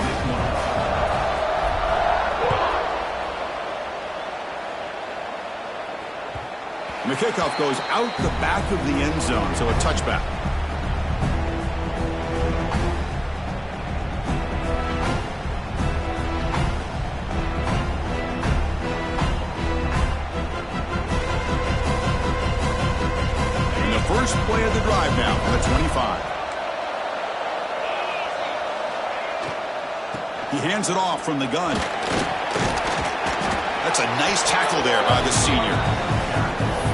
And the kickoff goes out the back of the end zone, so a touchback. And the first play of the drive now from the 25. He hands it off from the gun. That's a nice tackle there by the senior.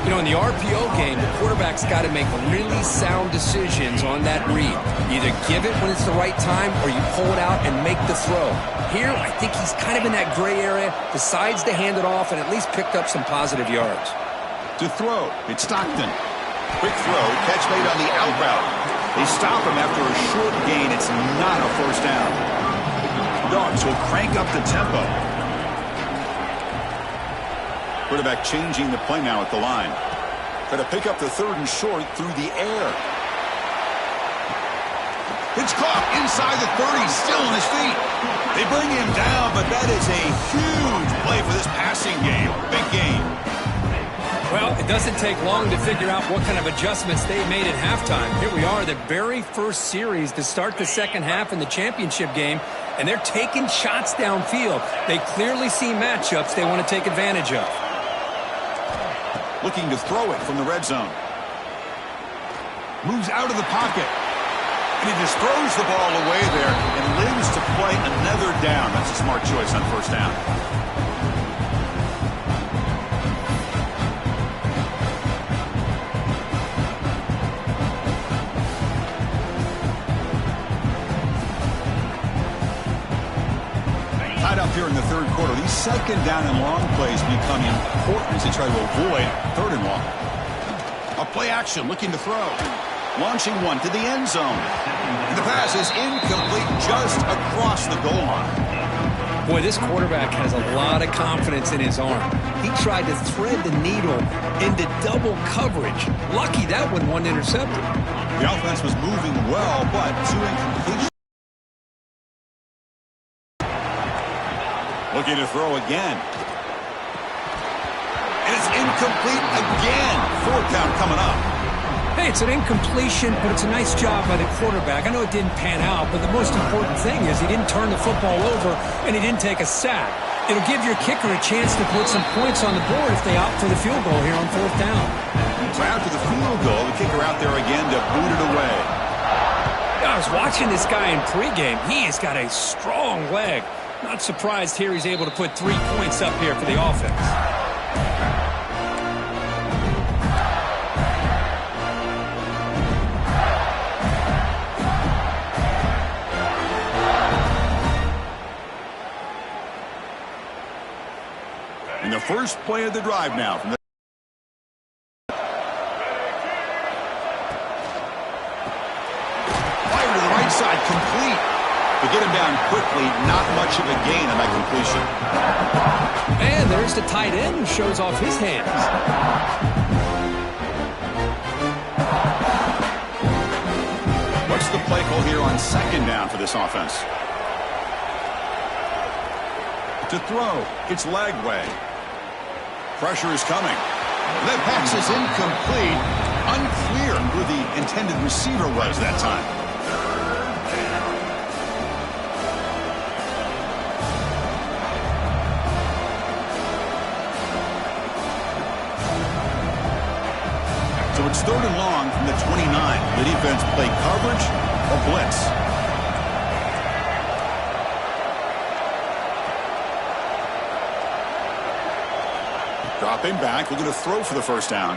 You know, in the RPO game, the quarterback's got to make really sound decisions on that read. You either give it when it's the right time or you pull it out and make the throw. Here, I think he's kind of in that gray area, decides to hand it off and at least picked up some positive yards. To throw, it's Stockton. Quick throw, catch made on the out route. They stop him after a short gain. It's not a first down. Dogs will crank up the tempo. Quarterback changing the play now at the line. Try to pick up the 3rd and short through the air. It's caught inside the 30, still on his feet. They bring him down, but that is a huge play for this passing game. Big game. Well, it doesn't take long to figure out what kind of adjustments they made at halftime. Here we are, the very first series to start the second half in the championship game, and they're taking shots downfield. They clearly see matchups they want to take advantage of. Looking to throw it from the red zone. Moves out of the pocket. And he just throws the ball away there and lives to play another down. That's a smart choice on first down. Tied up here in the 3rd quarter. These second down and long plays become important as they try to avoid 3rd and long. A play action looking to throw. Launching one to the end zone. The pass is incomplete just across the goal line. Boy, this quarterback has a lot of confidence in his arm. He tried to thread the needle into double coverage. Lucky that one wasn't intercepted. The offense was moving well, but 2 incompletions. Looking to throw again. And it's incomplete again. 4th down coming up. Hey, it's an incompletion, but it's a nice job by the quarterback. I know it didn't pan out, but the most important thing is he didn't turn the football over and he didn't take a sack. It'll give your kicker a chance to put some points on the board if they opt for the field goal here on 4th down. So after the field goal, the kicker out there again to boot it away. I was watching this guy in pregame. He has got a strong leg. Not surprised here he's able to put 3 points up here for the offense. In the first play of the drive now. From the fire to the right side, complete. To get him down quickly, not much of a gain on that completion. And there's the tight end who shows off his hands. What's the play call here on 2nd down for this offense? To throw, it's Lagway. Pressure is coming. That pass is incomplete. Unclear who the intended receiver was that time. So it's 3rd and long from the 29. The defense play coverage or blitz. Dropping back, looking to throw for the first down.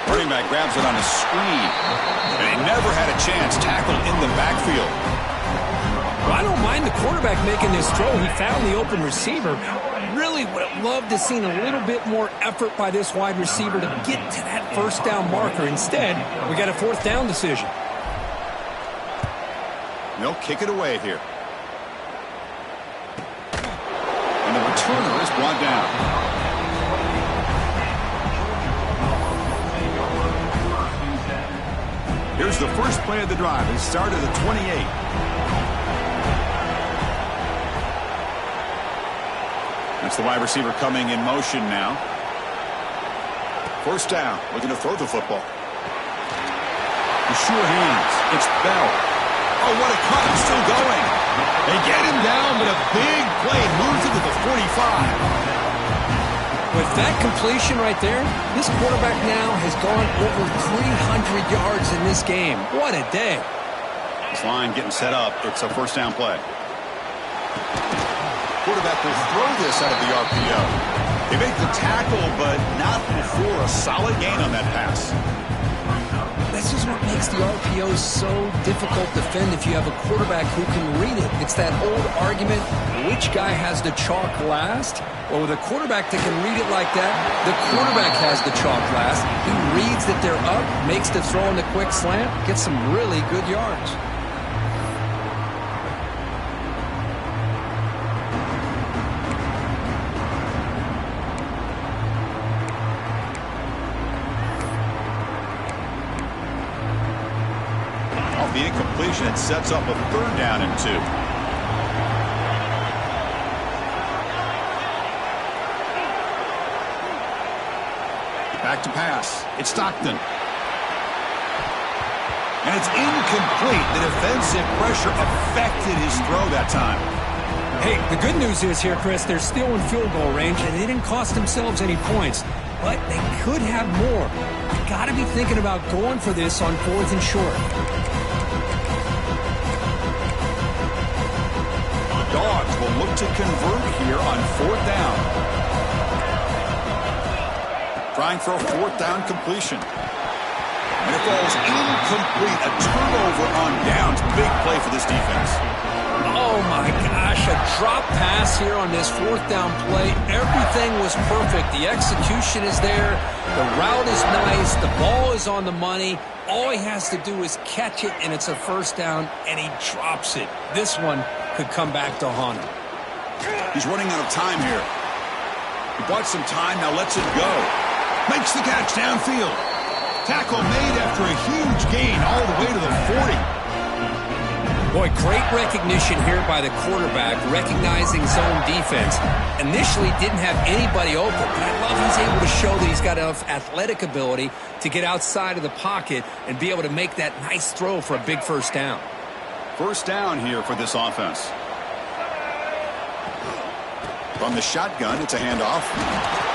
Running back grabs it on a screen. And he never had a chance. Tackled in the backfield. Well, I don't mind the quarterback making this throw. He found the open receiver. Really would have loved to have seen a little bit more effort by this wide receiver to get to that first down marker. Instead, we got a 4th down decision. They'll kick it away here. And the returner is brought down. Here's the first play of the drive. It started at the 28. That's the wide receiver coming in motion now. First down, looking to throw the football. The sure hands. It's Bell. Oh, what a cut. He's still going. They get him down, but a big play moves it to the 45. With that completion right there, this quarterback now has gone over 300 yards in this game. What a day. This line getting set up. It's a first down play. Quarterback will throw this out of the RPO. They make the tackle, but not before a solid gain on that pass. This is what makes the RPO so difficult to defend if you have a quarterback who can read it. It's that old argument, which guy has the chalk last? Well, with a quarterback that can read it like that, the quarterback has the chalk last. He reads that they're up, makes the throw in the quick slant, gets some really good yards. The incompletion, it sets up a 3rd down and 2. Back to pass. It's Stockton. And it's incomplete. The defensive pressure affected his throw that time. Hey, the good news is here, Chris, they're still in field goal range, and they didn't cost themselves any points. But they could have more. You got to be thinking about going for this on 4th and short. Dogs will look to convert here on 4th down. Trying for a 4th down completion. And it falls incomplete. A turnover on downs. Big play for this defense. Oh, my gosh. A drop pass here on this 4th down play. Everything was perfect. The execution is there. The route is nice. The ball is on the money. All he has to do is catch it, and it's a 1st down, and he drops it. This one could come back to haunt him. He's running out of time here. He bought some time, now lets it go. Makes the catch downfield. Tackle made after a huge gain all the way to the 40. Boy, great recognition here by the quarterback, recognizing zone defense. Initially didn't have anybody open, but I love he's able to show that he's got enough athletic ability to get outside of the pocket and be able to make that nice throw for a big 1st down. 1st down here for this offense. From the shotgun, it's a handoff.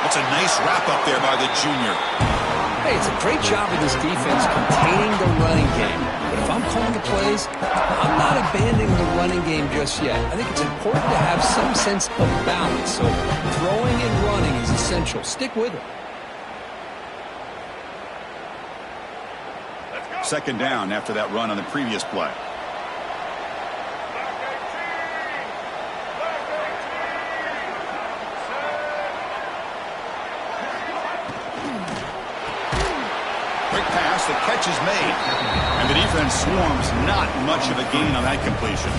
That's a nice wrap up there by the junior. Hey, it's a great job of this defense containing the running game. But if I'm calling the plays, I'm not abandoning the running game just yet. I think it's important to have some sense of balance. So throwing and running is essential. Stick with it. 2nd down after that run on the previous play. The catch is made, and the defense swarms. Not much of a gain on that completion.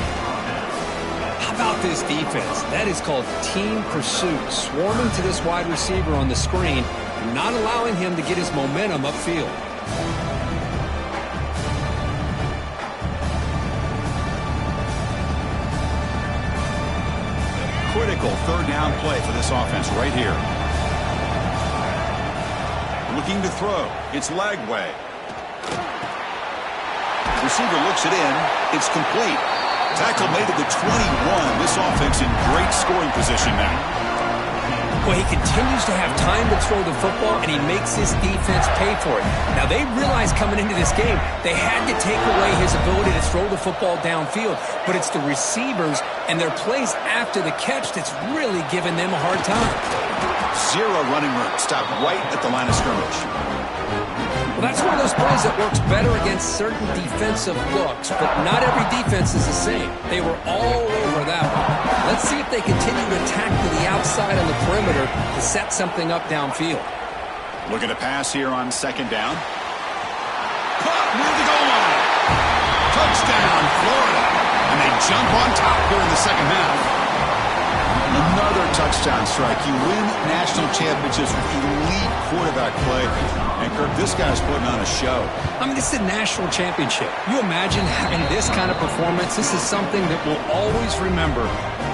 How about this defense? That is called team pursuit. Swarming to this wide receiver on the screen, not allowing him to get his momentum upfield. Critical 3rd down play for this offense right here. Looking to throw. It's Lagway. Receiver looks it in. It's complete. Tackle made at the 21. This offense in great scoring position now. Well, he continues to have time to throw the football, and he makes his defense pay for it. Now, they realized coming into this game they had to take away his ability to throw the football downfield, but it's the receivers and their plays after the catch that's really giving them a hard time. 0 running room. Stopped right at the line of scrimmage. Well, that's one of those plays that works better against certain defensive looks, but not every defense is the same. They were all over that one. Let's see if they continue to attack to the outside on the perimeter to set something up downfield. Looking to pass here on 2nd down. Caught near the goal line. Touchdown, Florida. And they jump on top here in the 2nd half. Another touchdown strike. You win national championships with elite quarterback play. And, Kirk, this guy's putting on a show. I mean, this is a national championship. You imagine having this kind of performance? This is something that we'll always remember.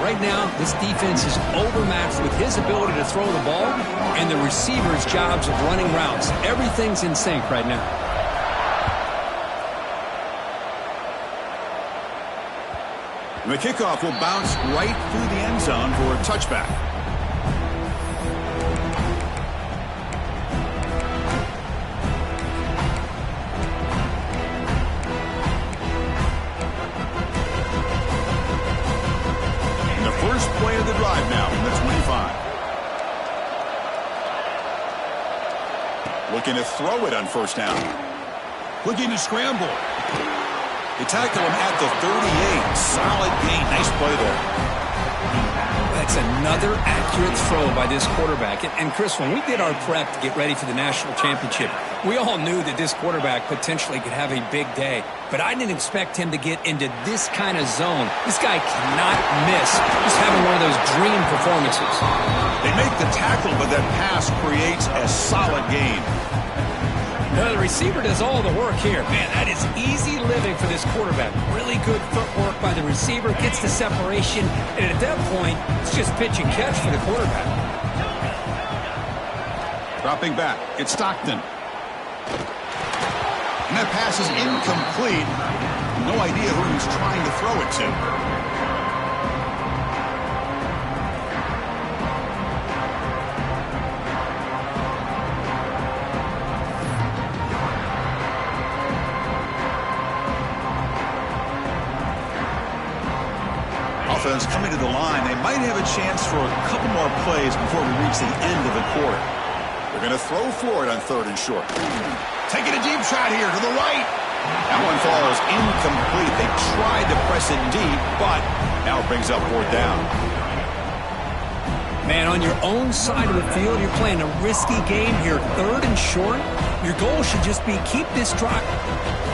Right now, this defense is overmatched with his ability to throw the ball and the receivers' jobs of running routes. Everything's in sync right now. The kickoff will bounce right through the end zone for a touchback. Looking to throw it on first down. Looking to scramble. They tackle him at the 38. Solid gain. Nice play there. That's another accurate throw by this quarterback. And Chris, when we did our prep to get ready for the national championship, we all knew that this quarterback potentially could have a big day. But I didn't expect him to get into this kind of zone. This guy cannot miss. Just having one of those dream performances. They make the tackle, but that pass creates a solid gain. No, the receiver does all the work here. Man, that is easy living for this quarterback. Really good footwork by the receiver, gets the separation, and at that point, it's just pitch and catch for the quarterback. Dropping back, it's Stockton. And that pass is incomplete. No idea who he's trying to throw it to. Offense coming to the line. They might have a chance for a couple more plays before we reach the end of the quarter. They're going to throw for it on 3rd and short. Taking a deep shot here to the right. That one falls incomplete. They tried to press it deep, but now it brings up 4th down. Man, on your own side of the field, you're playing a risky game here. 3rd and short. Your goal should just be keep this drive.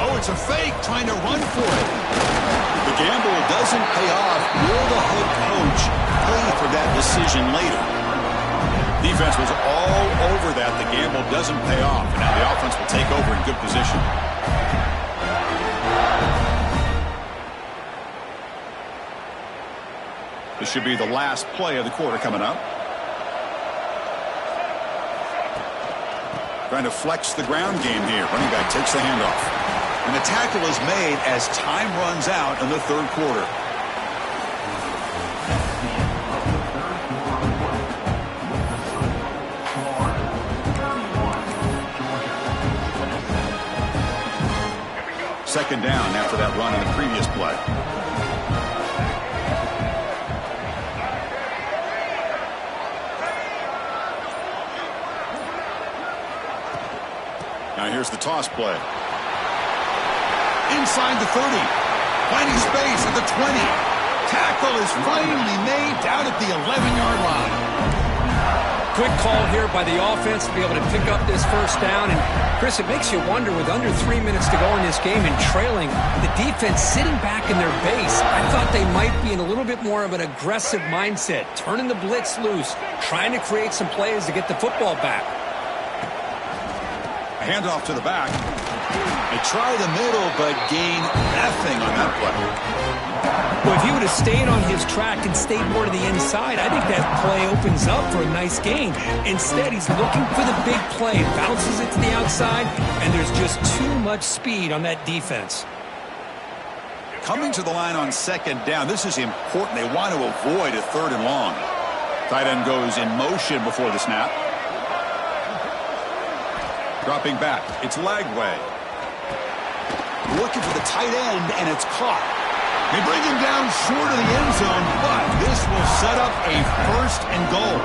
Oh, it's a fake, trying to run for it. The gamble doesn't pay off. Will the head coach pay for that decision later? Defense was all over that. The gamble doesn't pay off. And now the offense will take over in good position. This should be the last play of the quarter coming up. Trying to flex the ground game here. Running back takes the handoff. And the tackle is made as time runs out in the 3rd quarter. Second down after that run in the previous play. Now here's the toss play. Inside the 30. Finding space at the 20. Tackle is finally made down at the 11-yard line. Quick call here by the offense to be able to pick up this first down. And, Chris, it makes you wonder, with under 3 minutes to go in this game and trailing, the defense sitting back in their base. I thought they might be in a little bit more of an aggressive mindset, turning the blitz loose, trying to create some plays to get the football back. A handoff to the back. They try the middle, but gain nothing on that play. Well, if he would have stayed on his track and stayed more to the inside, I think that play opens up for a nice gain. Instead, he's looking for the big play, bounces it to the outside, and there's just too much speed on that defense. Coming to the line on 2nd down, this is important. They want to avoid a 3rd and long. Tight end goes in motion before the snap. Dropping back, it's Lagway. Looking for the tight end, and it's caught. They bring him down short of the end zone, but this will set up a 1st and goal.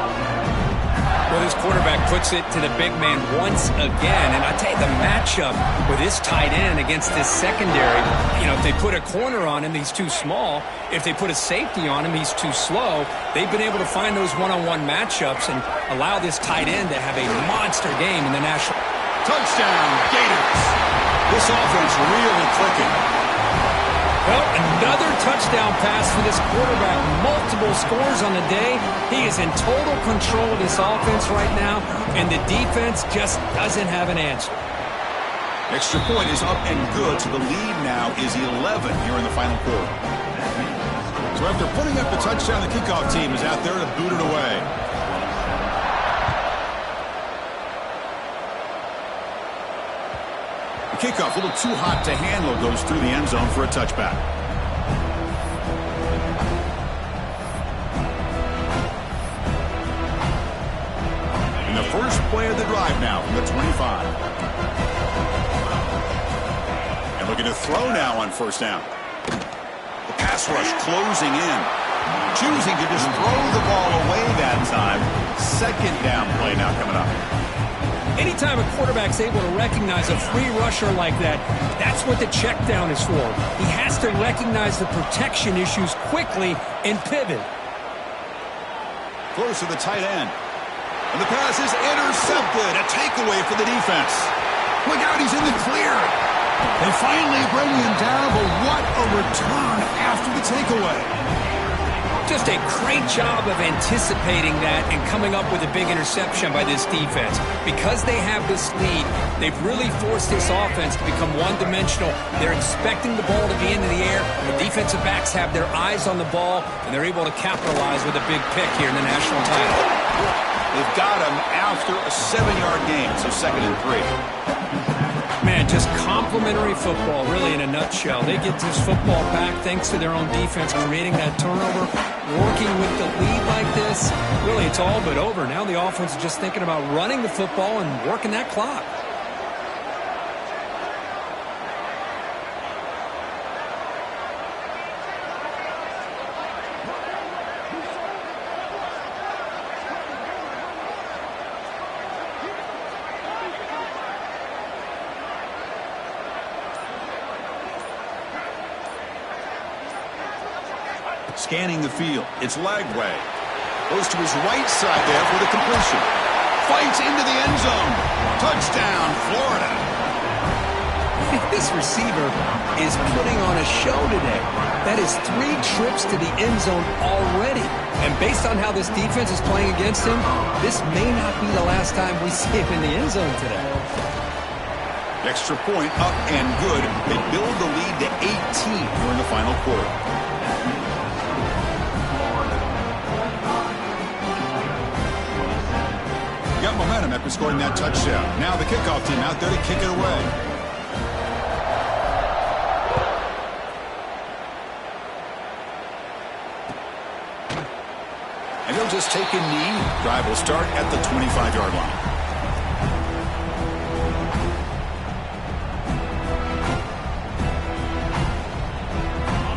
Well, this quarterback puts it to the big man once again, and I tell you, the matchup with this tight end against this secondary, you know, if they put a corner on him, he's too small. If they put a safety on him, he's too slow. They've been able to find those one-on-one matchups and allow this tight end to have a monster game in the national. Touchdown, Gators. This offense really clicking. Well, another touchdown pass for this quarterback. Multiple scores on the day. He is in total control of this offense right now, and the defense just doesn't have an answer. Extra point is up and good, so the lead now is 11 here in the final quarter. So after putting up the touchdown, the kickoff team is out there to boot it away. The kickoff, a little too hot to handle, goes through the end zone for a touchback. And the first play of the drive now from the 25. And looking to throw now on 1st down. The pass rush closing in. Choosing to just throw the ball away that time. 2nd down play now coming up. Anytime a quarterback's able to recognize a free rusher like that, that's what the check down is for. He has to recognize the protection issues quickly and pivot. Close to the tight end. And the pass is intercepted. A takeaway for the defense. Look out, he's in the clear. They finally bring him down, but what a return after the takeaway. Just a great job of anticipating that and coming up with a big interception by this defense. Because they have this lead, they've really forced this offense to become one-dimensional. They're expecting the ball to be into the air. The defensive backs have their eyes on the ball, and they're able to capitalize with a big pick here in the national title. They've got him after a 7-yard gain, so 2nd and 3. Man, just complimentary football, really, in a nutshell. They get this football back thanks to their own defense, creating that turnover, working with the lead like this. Really, it's all but over. Now the offense is just thinking about running the football and working that clock. Scanning the field. It's Lagway. Goes to his right side there for the completion. Fights into the end zone. Touchdown, Florida. This receiver is putting on a show today. That is 3 trips to the end zone already. And based on how this defense is playing against him, this may not be the last time we see him in the end zone today. Extra point up and good. They build the lead to 18 during the final quarter. Got momentum after scoring that touchdown. Now the kickoff team out there to kick it away. And he'll just take a knee. Drive will start at the 25-yard line.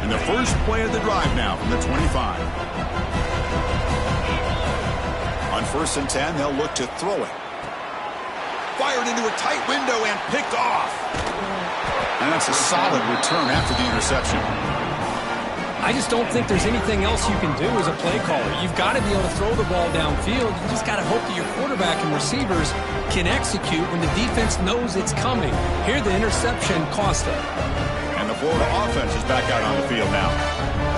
And the first play of the drive now from the 25. On 1st and 10, they'll look to throw it. Fired into a tight window and picked off. And that's a solid return after the interception. I just don't think there's anything else you can do as a play caller. You've got to be able to throw the ball downfield. You just got to hope that your quarterback and receivers can execute when the defense knows it's coming. Here, the interception cost them. And the Florida offense is back out on the field now.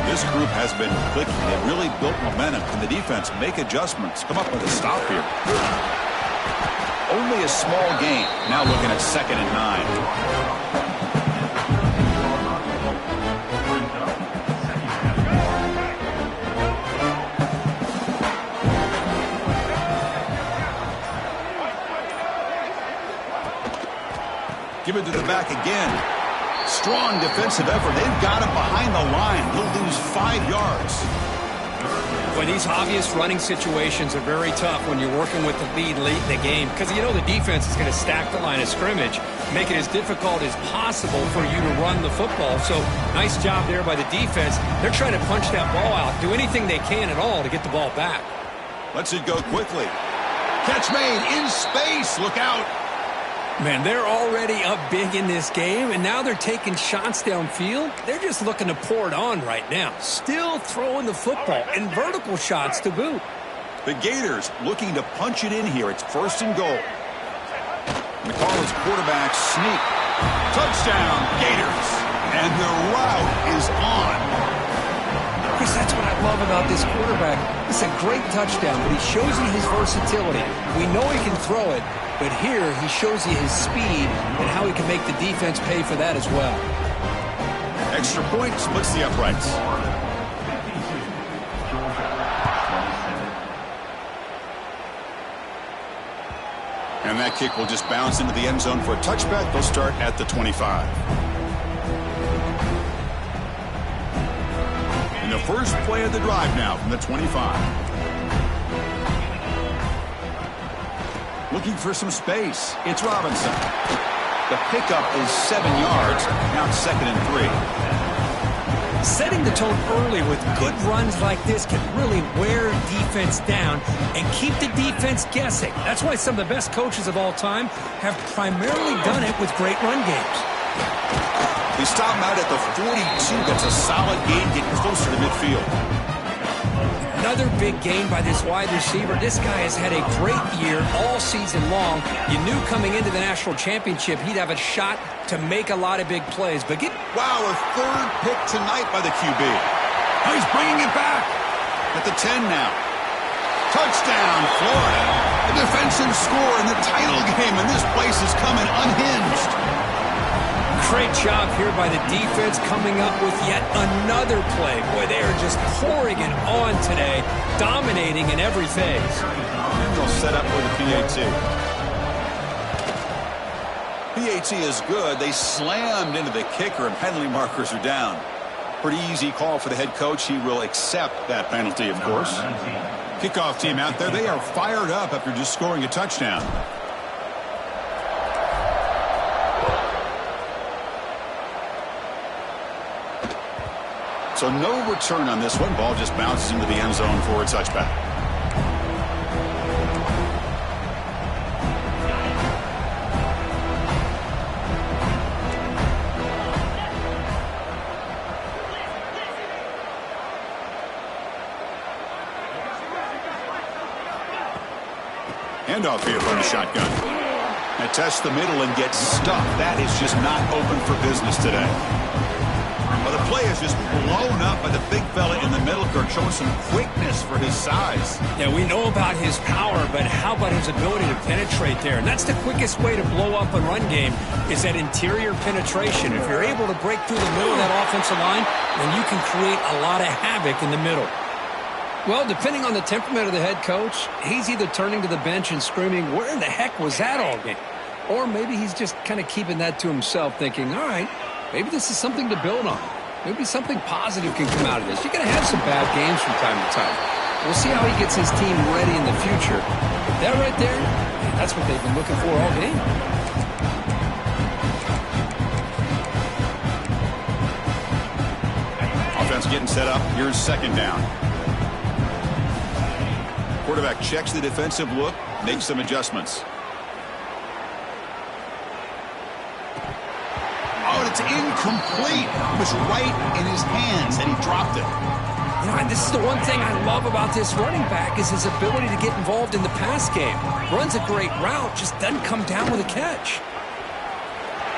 This group has been clicking. They've really built momentum. Can the defense make adjustments? Come up with a stop here. Only a small gain. Now looking at 2nd and 9. Give it to the back again. Strong defensive effort. They've got him behind the line. He'll lose 5 yards. Well, these obvious running situations are very tough when you're working with the lead late in the game because you know the defense is going to stack the line of scrimmage, make it as difficult as possible for you to run the football. So nice job there by the defense. They're trying to punch that ball out, do anything they can at all to get the ball back. Lets it go quickly. Catch made in space. Look out. Man, they're already up big in this game, and now they're taking shots downfield. They're just looking to pour it on right now. Still throwing the football, and vertical shots to boot. The Gators looking to punch it in here. It's 1st and goal. McCall quarterback sneak. Touchdown, Gators. And the route is on. Chris, that's what I love about this quarterback. It's a great touchdown, but he shows you his versatility. We know he can throw it, but here he shows you his speed and how he can make the defense pay for that as well. Extra point splits the uprights. And that kick will just bounce into the end zone for a touchback. They'll start at the 25. And the first play of the drive now from the 25. Looking for some space. It's Robinson. The pickup is 7 yards. Now it's 2nd and 3. Setting the tone early with good runs like this can really wear defense down and keep the defense guessing. That's why some of the best coaches of all time have primarily done it with great run games. They stop him out at the 42. That's a solid gain, getting closer to midfield. Another big gain by this wide receiver. This guy has had a great year all season long. You knew coming into the national championship he'd have a shot to make a lot of big plays. But wow, a third pick tonight by the QB. Oh, he's bringing it back at the 10 now. Touchdown, Florida. A defensive score in the title game, and this place is coming unhinged. Great job here by the defense coming up with yet another play. Boy, they are just pouring it on today, dominating in every phase. And they'll set up for the PAT. PAT is good. They slammed into the kicker, and penalty markers are down. Pretty easy call for the head coach. He will accept that penalty, of course. Kickoff team out there. They are fired up after just scoring a touchdown. So no return on this one. Ball just bounces into the end zone for a touchback. Handoff here from the shotgun. Now tests the middle and gets stuffed. That is just not open for business today. Well, the play is just blown up by the big fella in the middle. Kirk showing some quickness for his size. Yeah, we know about his power, but how about his ability to penetrate there? And that's the quickest way to blow up a run game is that interior penetration. If you're able to break through the middle of that offensive line, then you can create a lot of havoc in the middle. Well, depending on the temperament of the head coach, he's either turning to the bench and screaming, where in the heck was that all game? Or maybe he's just kind of keeping that to himself, thinking, all right, maybe this is something to build on. Maybe something positive can come out of this. You're going to have some bad games from time to time. We'll see how he gets his team ready in the future. But that right there, that's what they've been looking for all game. Offense getting set up. Here's second down. Quarterback checks the defensive look, makes some adjustments. Oh, it's incomplete. It was right in his hands, and he dropped it. You know, and this is the one thing I love about this running back is his ability to get involved in the pass game. Runs a great route, just doesn't come down with a catch.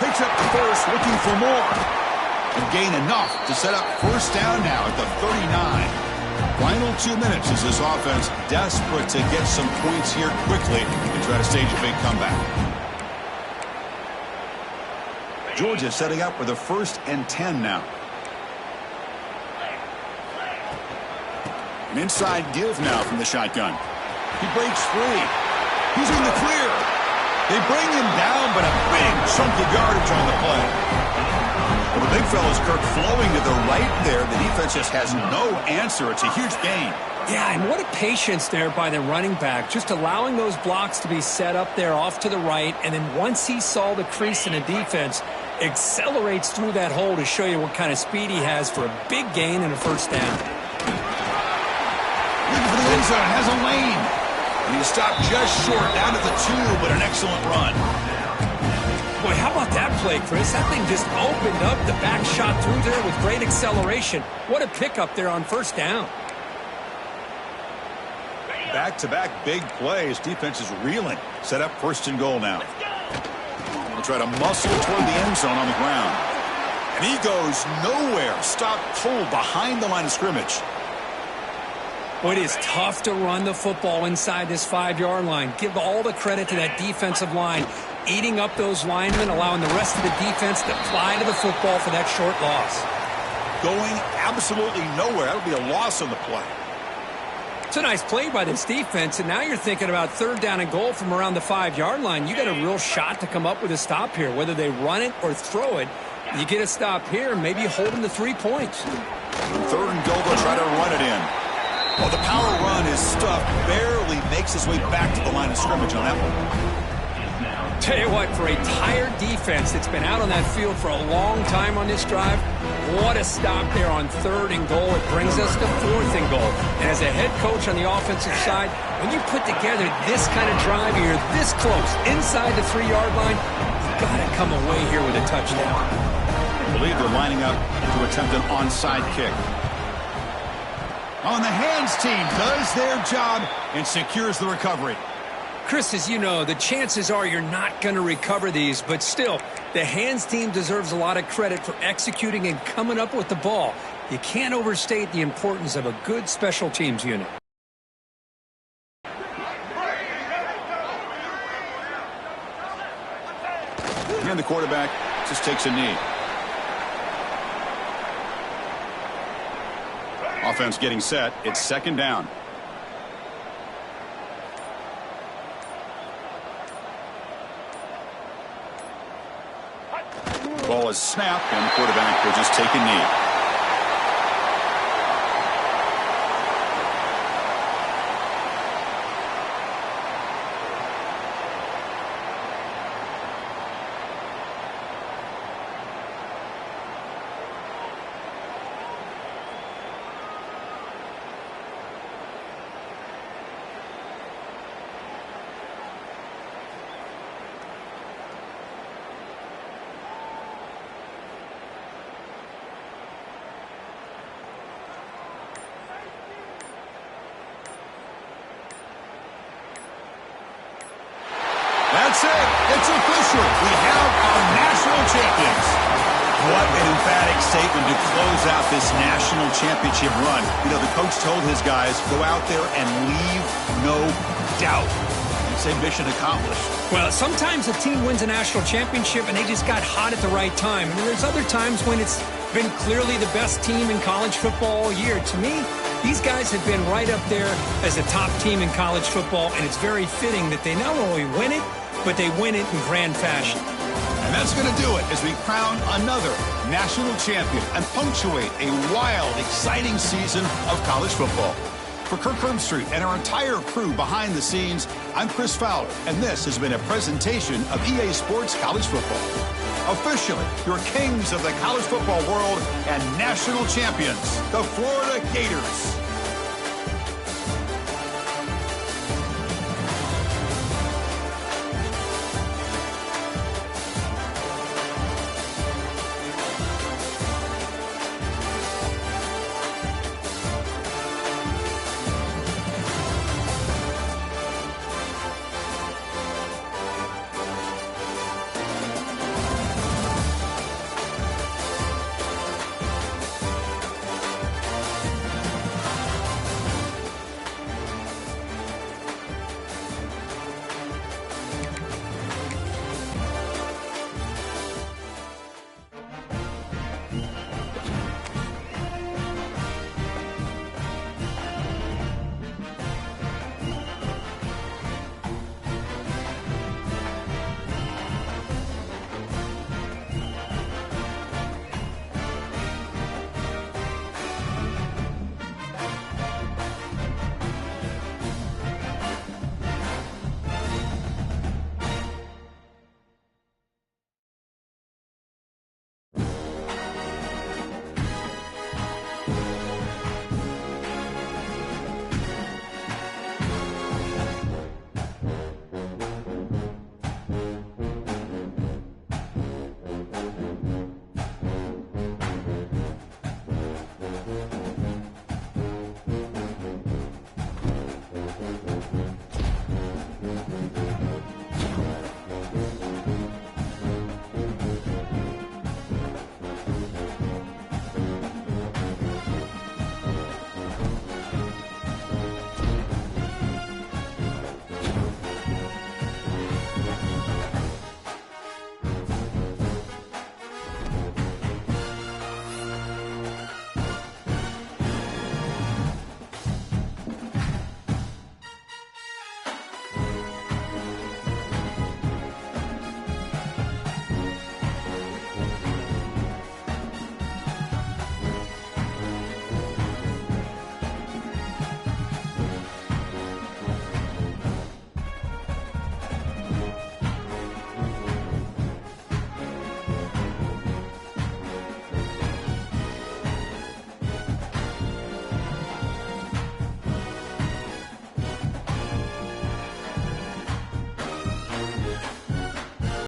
Picks up the first, looking for more. And gain enough to set up first down now at the 39. Final 2 minutes as this offense desperate to get some points here quickly and try to stage a big comeback. Georgia setting up for the 1st and 10 now. An inside give now from the shotgun. He breaks free. He's in the clear. They bring him down, but a big chunk of yardage on the play. Well, the big fella's Kirk flowing to the right there. The defense just has no answer. It's a huge gain. Yeah, and what a patience there by the running back, just allowing those blocks to be set up there off to the right, and then once he saw the crease in the defense, accelerates through that hole to show you what kind of speed he has for a big gain and a first down. Looking for the end zone, has a lane. And he stopped just short, down to the 2, but an excellent run. Boy, how about that play, Chris? That thing just opened up, the back shot through there with great acceleration. What a pickup there on first down. Back-to-back big plays. Defense is reeling. Set up 1st and goal now. They'll try to muscle toward the end zone on the ground. And he goes nowhere. Stopped cold behind the line of scrimmage. Boy, it is tough to run the football inside this 5-yard line. Give all the credit to that defensive line, eating up those linemen, allowing the rest of the defense to fly to the football for that short loss. Going absolutely nowhere. That'll be a loss on the play. It's a nice play by this defense, and now you're thinking about 3rd down and goal from around the 5-yard line. You got a real shot to come up with a stop here. Whether they run it or throw it, you get a stop here, maybe hold them to 3 points. 3rd and goal, they'll try to run it in. Well, the power run is stuffed, barely makes his way back to the line of scrimmage on that one. Tell you what, for a tired defense that's been out on that field for a long time on this drive, what a stop there on 3rd and goal. It brings us to 4th and goal. And as a head coach on the offensive side, when you put together this kind of drive, you're this close, inside the 3-yard line, you've got to come away here with a touchdown. I believe they're lining up to attempt an onside kick. And the hands team does their job and secures the recovery. Chris, as you know, the chances are you're not going to recover these, but still, the hands team deserves a lot of credit for executing and coming up with the ball. You can't overstate the importance of a good special teams unit. And the quarterback just takes a knee. Offense getting set. It's 2nd down. Ball is snapped, and the quarterback will just take a knee. That's it. It's official. We have our national champions. What an emphatic statement to close out this national championship run. You know, the coach told his guys, go out there and leave no doubt. He'd say mission accomplished. Well, sometimes a team wins a national championship and they just got hot at the right time. And there's other times when it's been clearly the best team in college football all year. To me, these guys have been right up there as a top team in college football, and it's very fitting that they not only win it, but they win it in grand fashion. And that's going to do it as we crown another national champion and punctuate a wild, exciting season of college football. For Kirk Herbstreit and our entire crew behind the scenes, I'm Chris Fowler, and this has been a presentation of EA Sports College Football. Officially, your kings of the college football world and national champions, the Florida Gators.